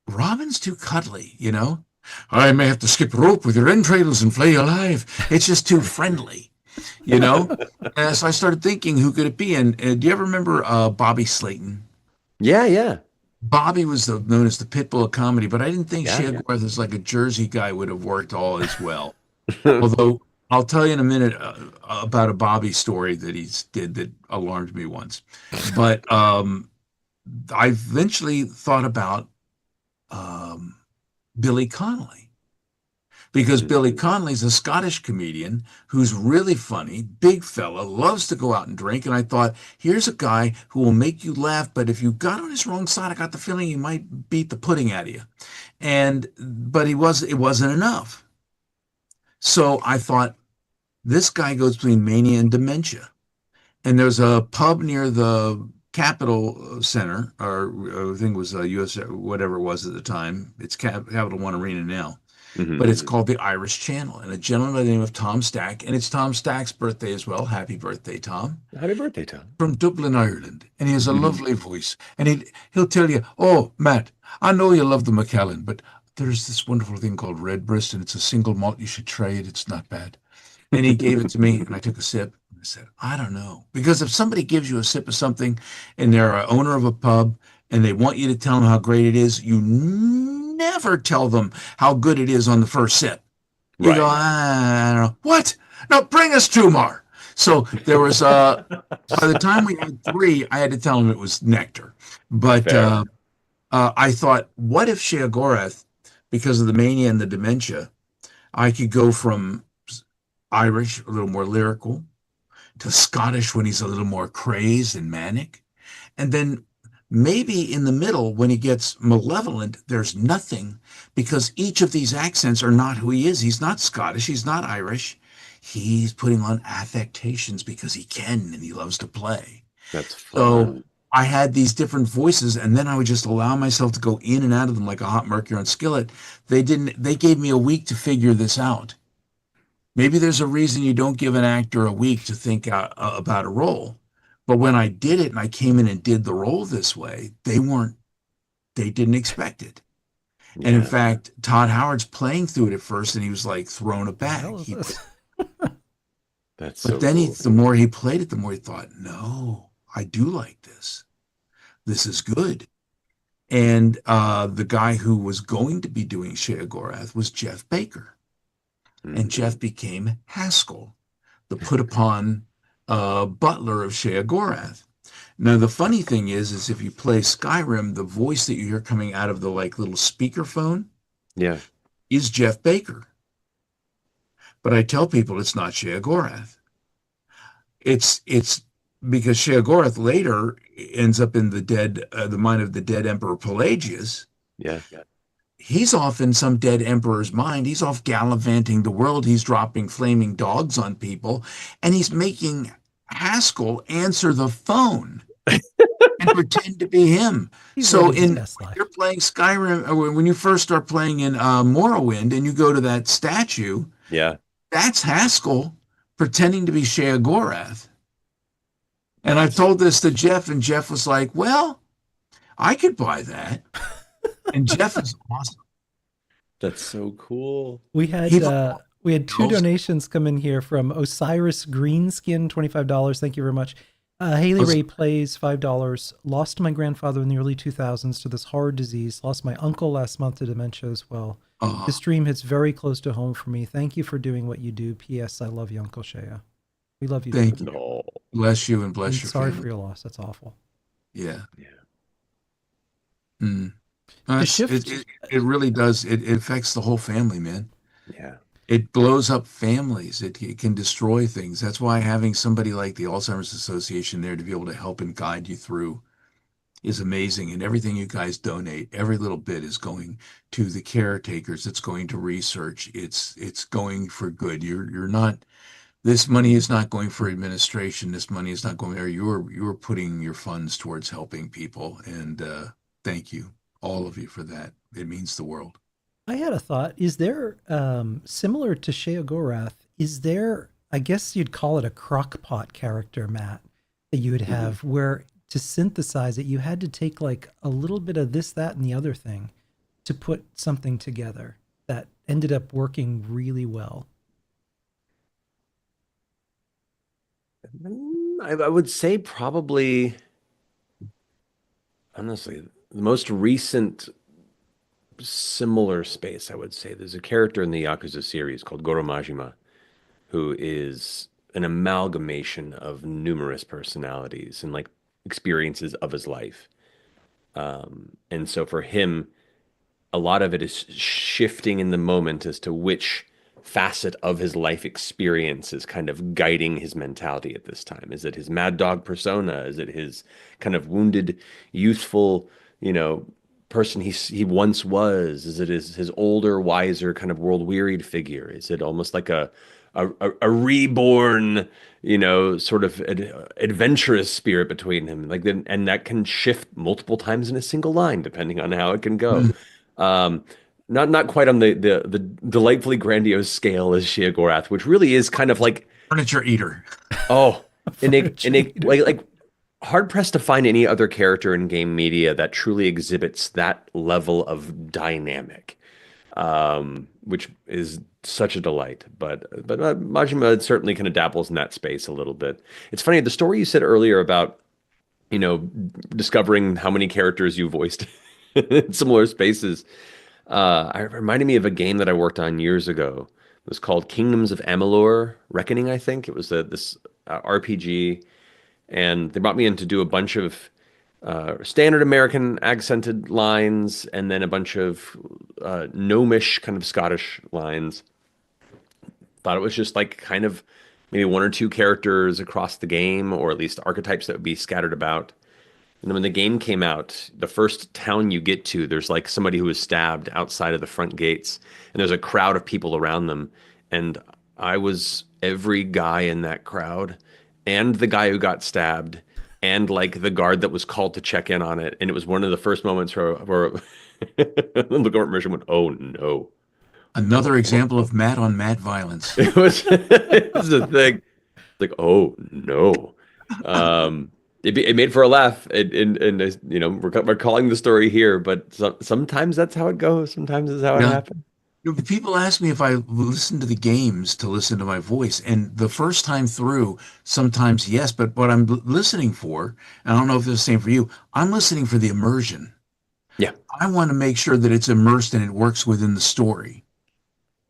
Robin's too cuddly, you know? I may have to skip rope with your entrails and flay you alive. It's just too friendly, you know? And so I started thinking, who could it be? And do you ever remember Bobby Slayton? Yeah, yeah, Bobby was known as the Pitbull of comedy, but I didn't think yeah, yeah. Shagworth as like a Jersey guy would have worked all as well. Although I'll tell you in a minute about a Bobby story that he did that alarmed me once. But I eventually thought about um, Billy Connolly because Billy Mhm. Connolly's a Scottish comedian who's really funny, big fella, loves to go out and drink. And I thought, here's a guy who will make you laugh, but if you got on his wrong side, I got the feeling he might beat the pudding out of you. But it wasn't enough. So I thought, this guy goes between mania and dementia. And there's a pub near the Capitol Center, or I think it was US, whatever it was at the time. It's Capital One Arena now, but Hmm. it's called the Irish Channel. And a gentleman by the name of Tom Stack, and it's Tom Stack's birthday as well. Happy birthday, Tom, Happy birthday, Tom. from Dublin, Ireland. And he has a lovely voice. And he'll tell you, oh, Matt, I know you love the Macallan, but there's this wonderful thing called Redbreast, and it's a single malt. You should try it. It's not bad. And he gave it to me, and I took a sip. And I said, I don't know. Because if somebody gives you a sip of something and they're a owner of a pub and they want you to tell them how great it is, you never tell them how good it is on the first sip. You go, Right. I don't know. What? No, bring us two more. So there was by the time we had three, I had to tell him it was nectar. But Fair. I thought, what if Sheogorath, because of the mania and the dementia, I could go from Irish, a little more lyrical, to Scottish when he's a little more crazed and manic. And then maybe in the middle, when he gets malevolent, there's nothing because each of these accents are not who he is. He's not Scottish, he's not Irish. He's putting on affectations because he can and he loves to play. That's So fun. I had these different voices, and then I would just allow myself to go in and out of them like a hot mercury on skillet. They gave me a week to figure this out. Maybe there's a reason you don't give an actor a week to think about a role. But when I did it and I came in and did the role this way, they didn't expect it. And in Yeah, fact, Todd Howard's playing through it at first and he was like thrown The aback. hell is this? that's But so then cool. the more he played it, the more he thought, no, I do like this. This is good. And the guy who was going to be doing Sheogorath was Jeff Baker. And Hmm. Jeff became Haskell, the put upon butler of Sheogorath. Now the funny thing is if you play Skyrim, the voice that you hear coming out of the like little speakerphone Yeah. is Jeff Baker. But I tell people it's not Sheogorath. It's because Sheogorath later ends up in the mind of the dead Emperor Pelagius. Yeah. He's off in some dead emperor's mind. He's off gallivanting the world. He's dropping flaming dogs on people, and he's making Haskell answer the phone and pretend to be him. He's So living his in best life. you're playing Skyrim, or when you first start playing in Morrowind, and you go to that statue, Yeah. that's Haskell pretending to be Sheogorath. And I've That's told this to Jeff, and Jeff was like, "Well, I could buy that." And Jeff is awesome. that's so cool. We He had two knows. donations come in here from Osiris Greenskin, $25. Thank you very much. Haley Ray plays $5. Lost my grandfather in the early 2000s to this horrid disease. Lost my uncle last month to dementia as well. Uh, This stream hits very close to home for me. Thank you for doing what you do. P.S. I love you, Uncle Shea. We love you too. Thank you. No. Bless you and And bless your sorry family. for your loss. That's awful. Yeah. Yeah. Mm. To It really does. It affects the whole family, man. Yeah. It blows up families. It can destroy things. That's why having somebody like the Alzheimer's Association there to be able to help and guide you through is amazing. And everything you guys donate, every little bit is going to the caretakers. It's going to research. It's going for good. You're not. This money is not going for administration. This money is not going there. You're putting your funds towards helping people, and thank you, all of you, for that. It means the world. I had a thought. Is there, similar to Sheogorath, is there, I guess you'd call it a crockpot character, Matt, that you would Mhm. have where to synthesize it, you had to take like a little bit of this, that, and the other thing to put something together that ended up working really well. I would say probably, honestly, the most recent similar space, I would say. There's a character in the Yakuza series called Goro Majima, who is an amalgamation of numerous personalities and like experiences of his life. And so for him, a lot of it is shifting in the moment as to which facet of his life experience is kind of guiding his mentality at this time. Is it his mad dog persona? Is it his kind of wounded, youthful, you know, person he once was? Is it his older, wiser, kind of world wearied figure? Is it almost like a reborn, sort of adventurous spirit between him? Like then, and that can shift multiple times in a single line, depending on how it can go. Mm. Um, not quite on the delightfully grandiose scale as Sheogorath, which really is kind of like, Furniture eater. oh, Furniture eater. like hard pressed to find any other character in game media that truly exhibits that level of dynamic, which is such a delight. But Majima certainly kind of dabbles in that space a little bit. It's funny, the story you said earlier about, you know, discovering how many characters you voiced in similar spaces. It reminded me of a game that I worked on years ago. It was called Kingdoms of Amalur Reckoning, I think. It was this RPG, and they brought me in to do a bunch of standard American accented lines, and then a bunch of gnomish kind of Scottish lines. Thought it was just like kind of maybe one or two characters across the game, or at least archetypes that would be scattered about. And then when the game came out, the first town you get to, there's like somebody who was stabbed outside of the front gates, and there's a crowd of people around them. And I was every guy in that crowd, and the guy who got stabbed, and like the guard that was called to check in on it. And it was one of the first moments where the government mission went, "Oh no." Another example of Matt on Matt violence. It was a thing. Like, oh no. It made for a laugh, and we're calling the story here, but sometimes that's how it goes. Sometimes that's how it Yeah. happens. People ask me if I listen to the games to listen to my voice, and the first time through, sometimes yes, but what I'm listening for, and I don't know if it's the same for you, I'm listening for the immersion. Yeah, I want to make sure that it's immersed and it works within the story,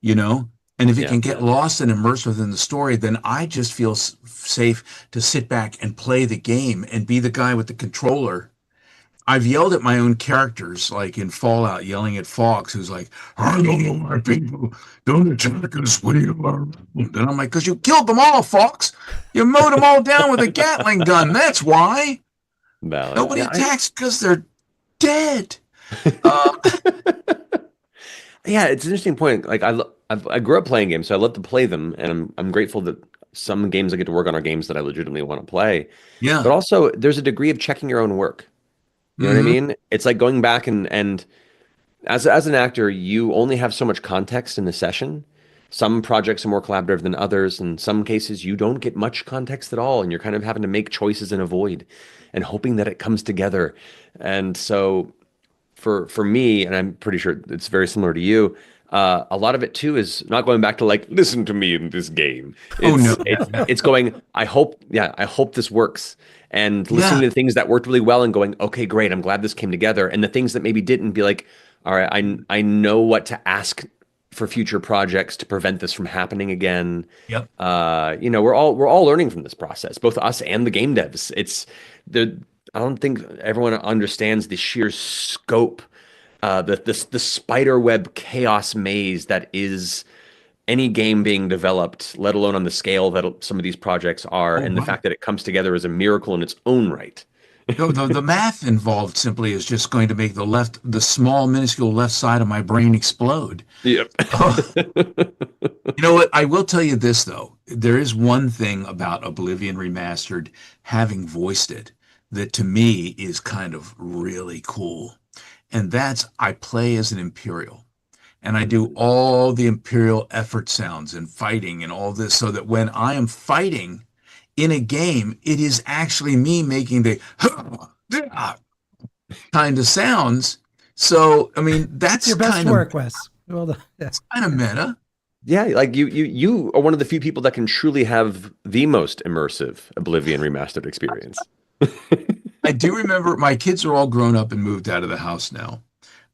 you know? And if it yeah, can get lost and immersed within the story, then I just feel safe to sit back and play the game and be the guy with the controller. I've yelled at my own characters, like in Fallout, yelling at Fox, who's like, I don't know my people. Don't attack us when you are around. And I'm like, because you killed them all, Fox. You mowed them all down with a Gatling gun. That's why. valid. Nobody Yeah, attacks because they're dead. Uh, yeah. It's an interesting point. Like I grew up playing games, so I love to play them, and I'm grateful that some games I get to work on are games that I legitimately want to play. yeah. But also, there's a degree of checking your own work. You know what I Hmm. mean? It's like going back and as an actor, you only have so much context in the session. Some projects are more collaborative than others. In some cases, you don't get much context at all, and you're kind of having to make choices in a void and hoping that it comes together. And so for me, and I'm pretty sure it's very similar to you, a lot of it too is not going back to like, listen to me in this game. Oh, no. It's going, I hope this works. And listening Yeah. to the things that worked really well and going, okay, great, I'm glad this came together. And the things that maybe didn't, be like, all right, I know what to ask for future projects to prevent this from happening again. Yep. We're all learning from this process, both us and the game devs. It's the I don't think everyone understands the sheer scope, the spider web chaos maze that is any game being developed, let alone on the scale that some of these projects are, Oh, and the right. fact that it comes together is a miracle in its own right. No, the math involved simply is just going to make the small, minuscule left side of my brain explode. Yep. You know what? I will tell you this, though. There is one thing about Oblivion Remastered, having voiced it, that to me is kind of really cool. And that's I play as an Imperial. And I do all the Imperial effort sounds and fighting and all this so that when I am fighting in a game, it is actually me making the kind of sounds. So, I mean, It's that's your best work, Wes. Well done. Yeah. kind of meta. Yeah, like you are one of the few people that can truly have the most immersive Oblivion remastered experience. I do remember my kids are all grown up and moved out of the house now.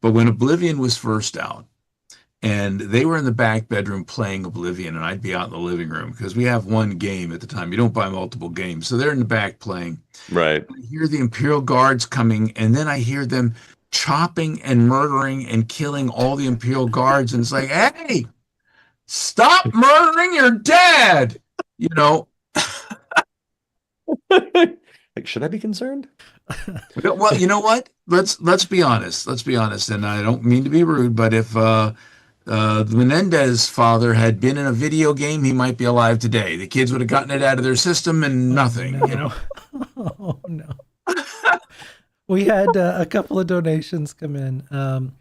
But when Oblivion was first out, and they were in the back bedroom playing Oblivion, and I'd be out in the living room because we have one game at the time. You don't buy multiple games. So they're in the back playing. Right. I hear the Imperial Guards coming, and then I hear them chopping and murdering and killing all the Imperial Guards. And it's like, hey, stop murdering your dad. You know, Like, should I be concerned? well, you know what? Let's be honest. Let's be honest. And I don't mean to be rude, but if the Menendez father had been in a video game, he might be alive today. The kids would have gotten it out of their system and nothing, No. you know. Oh no. We had a couple of donations come in.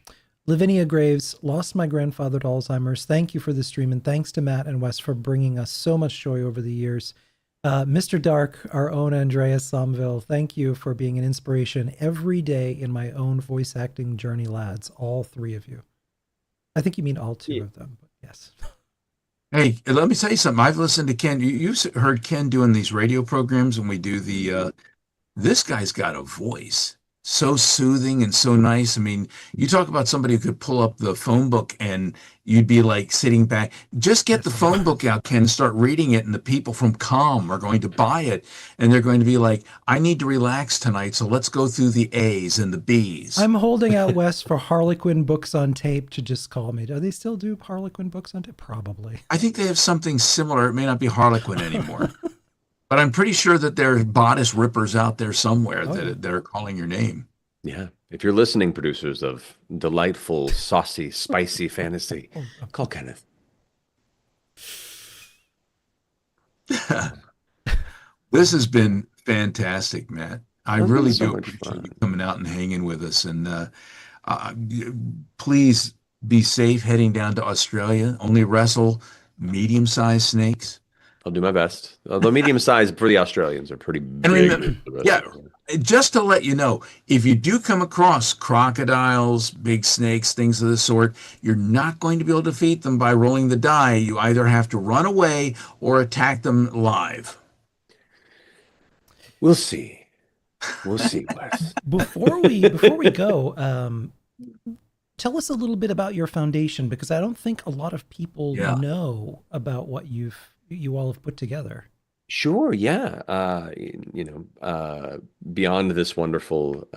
Lavinia Graves, lost my grandfather to Alzheimer's. Thank you for the stream, and thanks to Matt and Wes for bringing us so much joy over the years. Mr. Dark, our own Andreas Somville, thank you for being an inspiration every day in my own voice acting journey, lads. All three of you. I think you mean all two of them, but yes. Hey, let me tell you something. I've listened to Ken. You heard Ken doing these radio programs, and we do this guy's got a voice. so soothing and so nice. I mean, you talk about somebody who could pull up the phone book and you'd be like sitting back. Just get the Yes, I know. phone book out, Ken, and start reading it, and the people from Calm are going to buy it, and they're going to be like, "I need to relax tonight, so let's go through the A's and the B's." I'm holding out West for Harlequin books on tape to just call me. Do they still do Harlequin books on tape? Probably. I think they have something similar. It may not be Harlequin anymore, but I'm pretty sure that there are bodice rippers out there somewhere Oh yeah. that are calling your name. Yeah. If you're listening, producers of delightful, saucy, spicy fantasy, Oh, call Kenneth. This has been fantastic, Matt. I It's been really so do much appreciate you fun. coming out and hanging with us. And uh, please be safe heading down to Australia. Only wrestle medium-sized snakes. I'll do my best. Although medium size for the Australians are pretty And big remember, for the rest yeah, of the world. just to let you know, if you do come across crocodiles, big snakes, things of the sort, you're not going to be able to defeat them by rolling the die. You either have to run away or attack them live. We'll see. We'll see, Wes. Before we go, tell us a little bit about your foundation because I don't think a lot of people Yeah. know about what you all have put together. Sure, yeah. Beyond this wonderful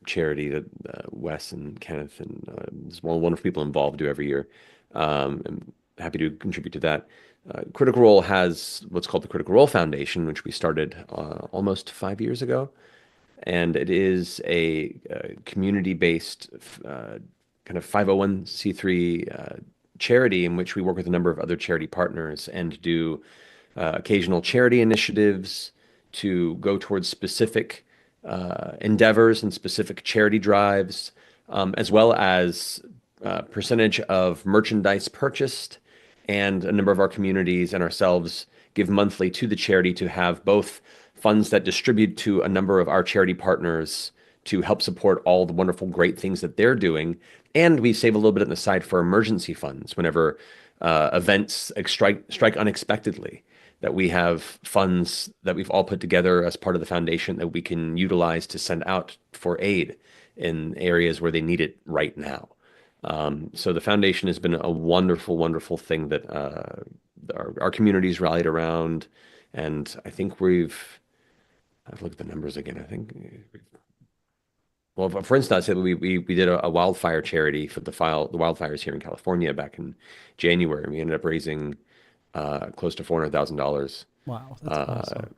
charity that Wes and Kenneth and there's wonderful people involved do every year. I'm happy to contribute to that. Critical Role has what's called the Critical Role Foundation, which we started almost 5 years ago. And it is a community-based kind of 501c3 charity in which we work with a number of other charity partners and do occasional charity initiatives to go towards specific endeavors and specific charity drives, as well as percentage of merchandise purchased. And a number of our communities and ourselves give monthly to the charity to have both funds that distribute to a number of our charity partners to help support all the wonderful, great things that they're doing. And we save a little bit on the side for emergency funds whenever events strike unexpectedly. That we have funds that we've all put together as part of the foundation that we can utilize to send out for aid in areas where they need it right now. So the foundation has been a wonderful, wonderful thing that our community's rallied around, and I think I've looked at the numbers again. I think, well, for instance, I said we did a wildfire charity for the wildfires here in California back in January. We ended up raising close to $400,000 Wow, that's uh, awesome.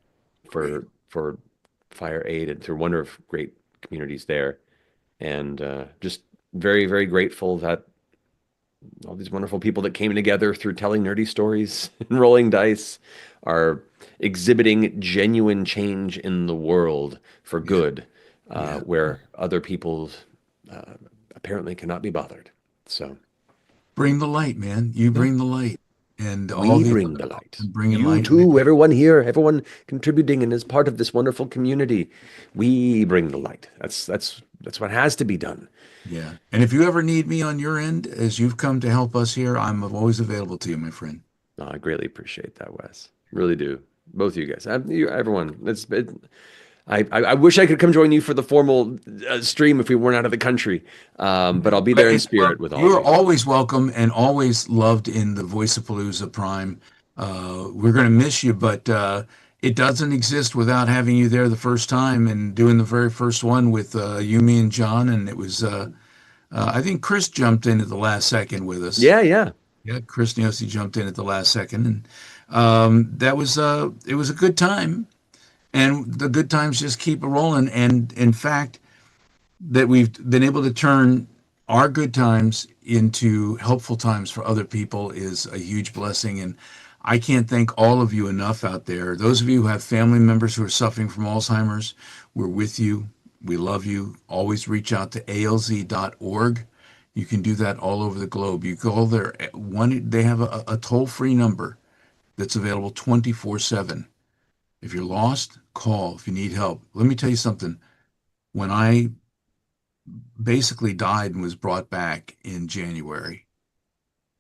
Great. for fire aid and through a wonder of great communities there, and just very, very grateful that all these wonderful people that came together through telling nerdy stories and rolling dice are exhibiting genuine change in the world for Yeah. good, Yeah. where other people uh, apparently cannot be bothered. So Bring the light, man. You Yeah. bring the light. And all we the bring other the light. helpers bringing You light, man. too, everyone here, everyone contributing and is part of this wonderful community. We bring the light. That's what has to be done. Yeah. And if you ever need me on your end, as you've come to help us here, I'm always available to you, my friend. I greatly appreciate that, Wes. Really do. Both of you guys. Everyone. I wish I could come join you for the formal stream if we weren't out of the country. But I'll be there in Well, spirit with all you of are you. always welcome and always loved in the Voice of Palooza Prime. We're going to miss you, but it doesn't exist without having you there the first time and doing the very first one with you, me, and John. And it was, I think Chris jumped in at the last second with us. Yeah, yeah. Yeah, Chris Niosi jumped in at the last second, and that was it was a good time, and the good times just keep rolling. And in fact, that we've been able to turn our good times into helpful times for other people is a huge blessing. And I can't thank all of you enough out there. Those of you who have family members who are suffering from Alzheimer's, we're with you. We love you. Always reach out to alz.org. You can do that all over the globe. You call their one, they have a toll-free number that's available 24/7. If you're lost, call if you need help. Let me tell you something. When I basically died and was brought back in January,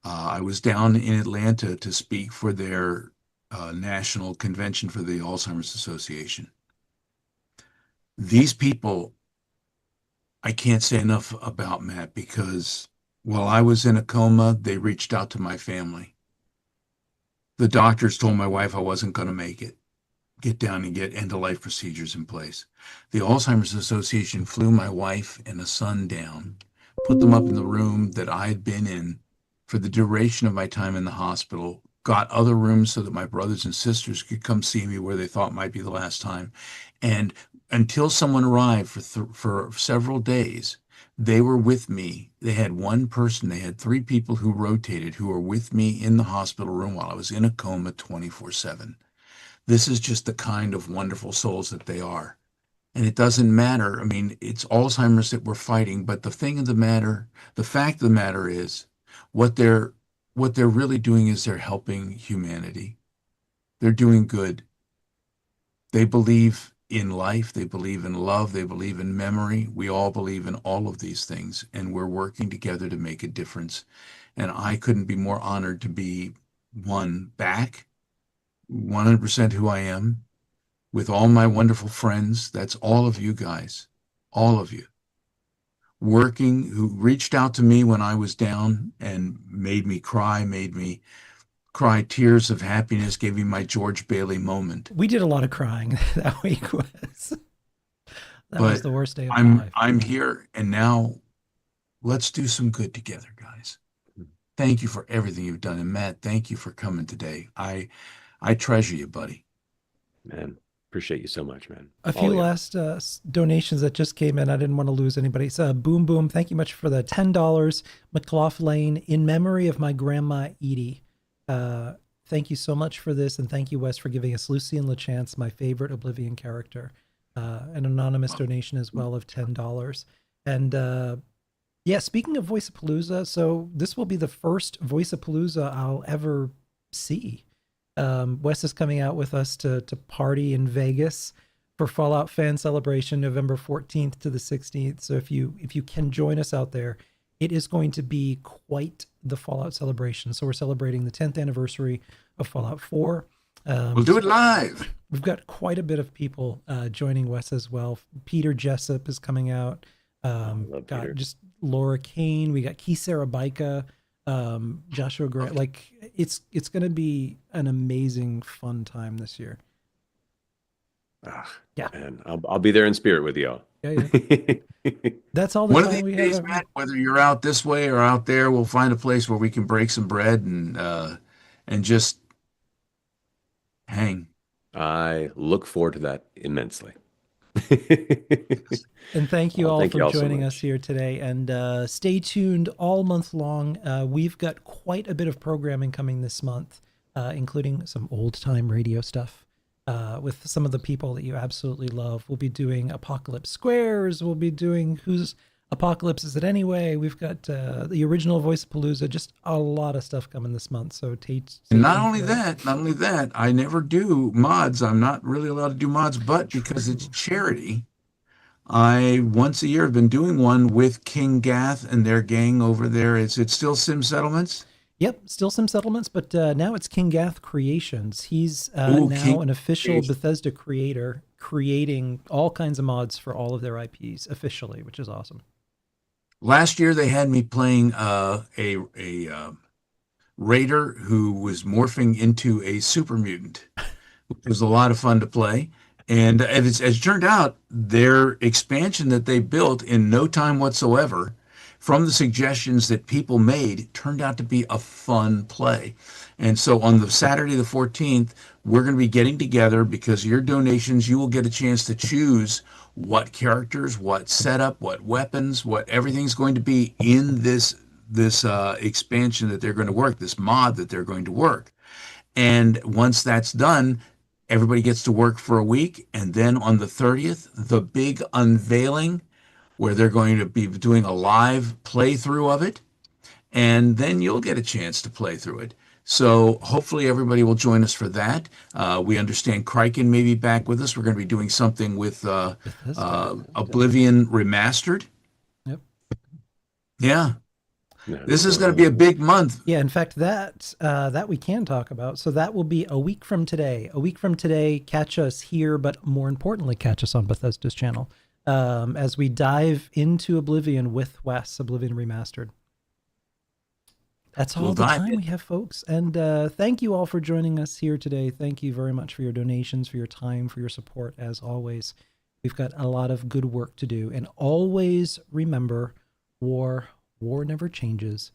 I was down in Atlanta to speak for their national convention for the Alzheimer's Association. These people I can't say enough about Matt because while I was in a coma, they reached out to my family. The doctors told my wife I wasn't going to make it. Get down and get end-of-life procedures in place. The Alzheimer's Association flew my wife and a son down, put them up in the room that I had been in for the duration of my time in the hospital, got other rooms so that my brothers and sisters could come see me where they thought might be the last time. And until someone arrived for several days, they were with me. They had one person, they had three people who rotated who were with me in the hospital room while I was in a coma 24/7. This is just the kind of wonderful souls that they are. And it doesn't matter. I mean, it's Alzheimer's that we're fighting, but the fact of the matter is what they're what they're really doing is they're helping humanity. They're doing good. They believe in life, they believe in love, they believe in memory. We all believe in all of these things, and we're working together to make a difference. And I couldn't be more honored to be one back 100% who I am, with all my wonderful friends. That's all of you guys, all of you, working, who reached out to me when I was down and made me cry tears of happiness, gave me my George Bailey moment. We did a lot of crying that week. That was But the worst day of my I'm life. I'm here, and now let's do some good together, guys. Thank you for everything you've done. And Matt, thank you for coming today. I treasure you, buddy. Man, appreciate you so much, man. A All few of you. last donations that just came in. I didn't want to lose anybody. So, Boom Boom, thank you much for the $10. McLaughlin, in memory of my grandma Edie. Thank you so much for this, and thank you, Wes, for giving us Lucien LeChance, my favorite Oblivion character. An anonymous donation as well of $10. And yeah, speaking of Voiceapalooza, so this will be the first Voiceapalooza I'll ever see. Wes is coming out with us to party in Vegas for Fallout Fan Celebration, November 14th to the 16th. So if you can join us out there, it is going to be quite the Fallout celebration. So we're celebrating the 10th anniversary of Fallout 4. We'll do it live. We've got quite a bit of people joining Wes as well. Peter Jessup is coming out. Love Got Peter. just Laura Kane. We got Keith Sarabica, Joshua Grant. Like it's going to be an amazing, fun time this year. Ah, Yeah. man, I'll be there in spirit with y'all. Yeah, yeah. That's all the One of time these we days, have. Matt, whether you're out this way or out there, we'll find a place where we can break some bread and just hang. I look forward to that immensely. And thank you Well, all thank for you all so joining us much. here today. And stay tuned all month long. We've got quite a bit of programming coming this month, including some old time radio stuff with some of the people that you absolutely love. We'll be doing Apocalypse Squares. We'll be doing Whose Apocalypse Is It Anyway? We've got the original Voiceapalooza, just a lot of stuff coming this month. So And stay tuned for that. not only that, I never do mods. I'm not really allowed to do mods, but because it's True. charity, I once a year have been doing one with King Gath and their gang over there. Is it still Sim Settlements? Yep, still some settlements, but now it's King Gath Creations. He's Ooh, now King. an official Bethesda creator, creating all kinds of mods for all of their IPs officially, which is awesome. Last year they had me playing a raider who was morphing into a super mutant. It was a lot of fun to play. And as it turned out, their expansion that they built in no time whatsoever, from the suggestions that people made, turned out to be a fun play. And so on the Saturday, the 14th, we're going to be getting together because your donations, you will get a chance to choose what characters, what setup, what weapons, what everything's going to be in this expansion that they're going to work, this mod that they're going to work. And once that's done, everybody gets to work for a week. And then on the 30th, the big unveiling where they're going to be doing a live playthrough of it. And then you'll get a chance to play through it. So hopefully everybody will join us for that. We understand Criken may be back with us. We're going to be doing something with Bethesda. Oblivion Remastered. Yep. Yeah, No, this is going to be a big month. Yeah, in fact, that we can talk about. So that will be a week from today. A week from today, catch us here, but more importantly, catch us on Bethesda's channel. as we dive into Oblivion with Wes, Oblivion Remastered. That's all We'll the dive time in. we have, folks. And thank you all for joining us here today. Thank you very much for your donations, for your time, for your support, as always. We've got a lot of good work to do. And always remember, war never changes.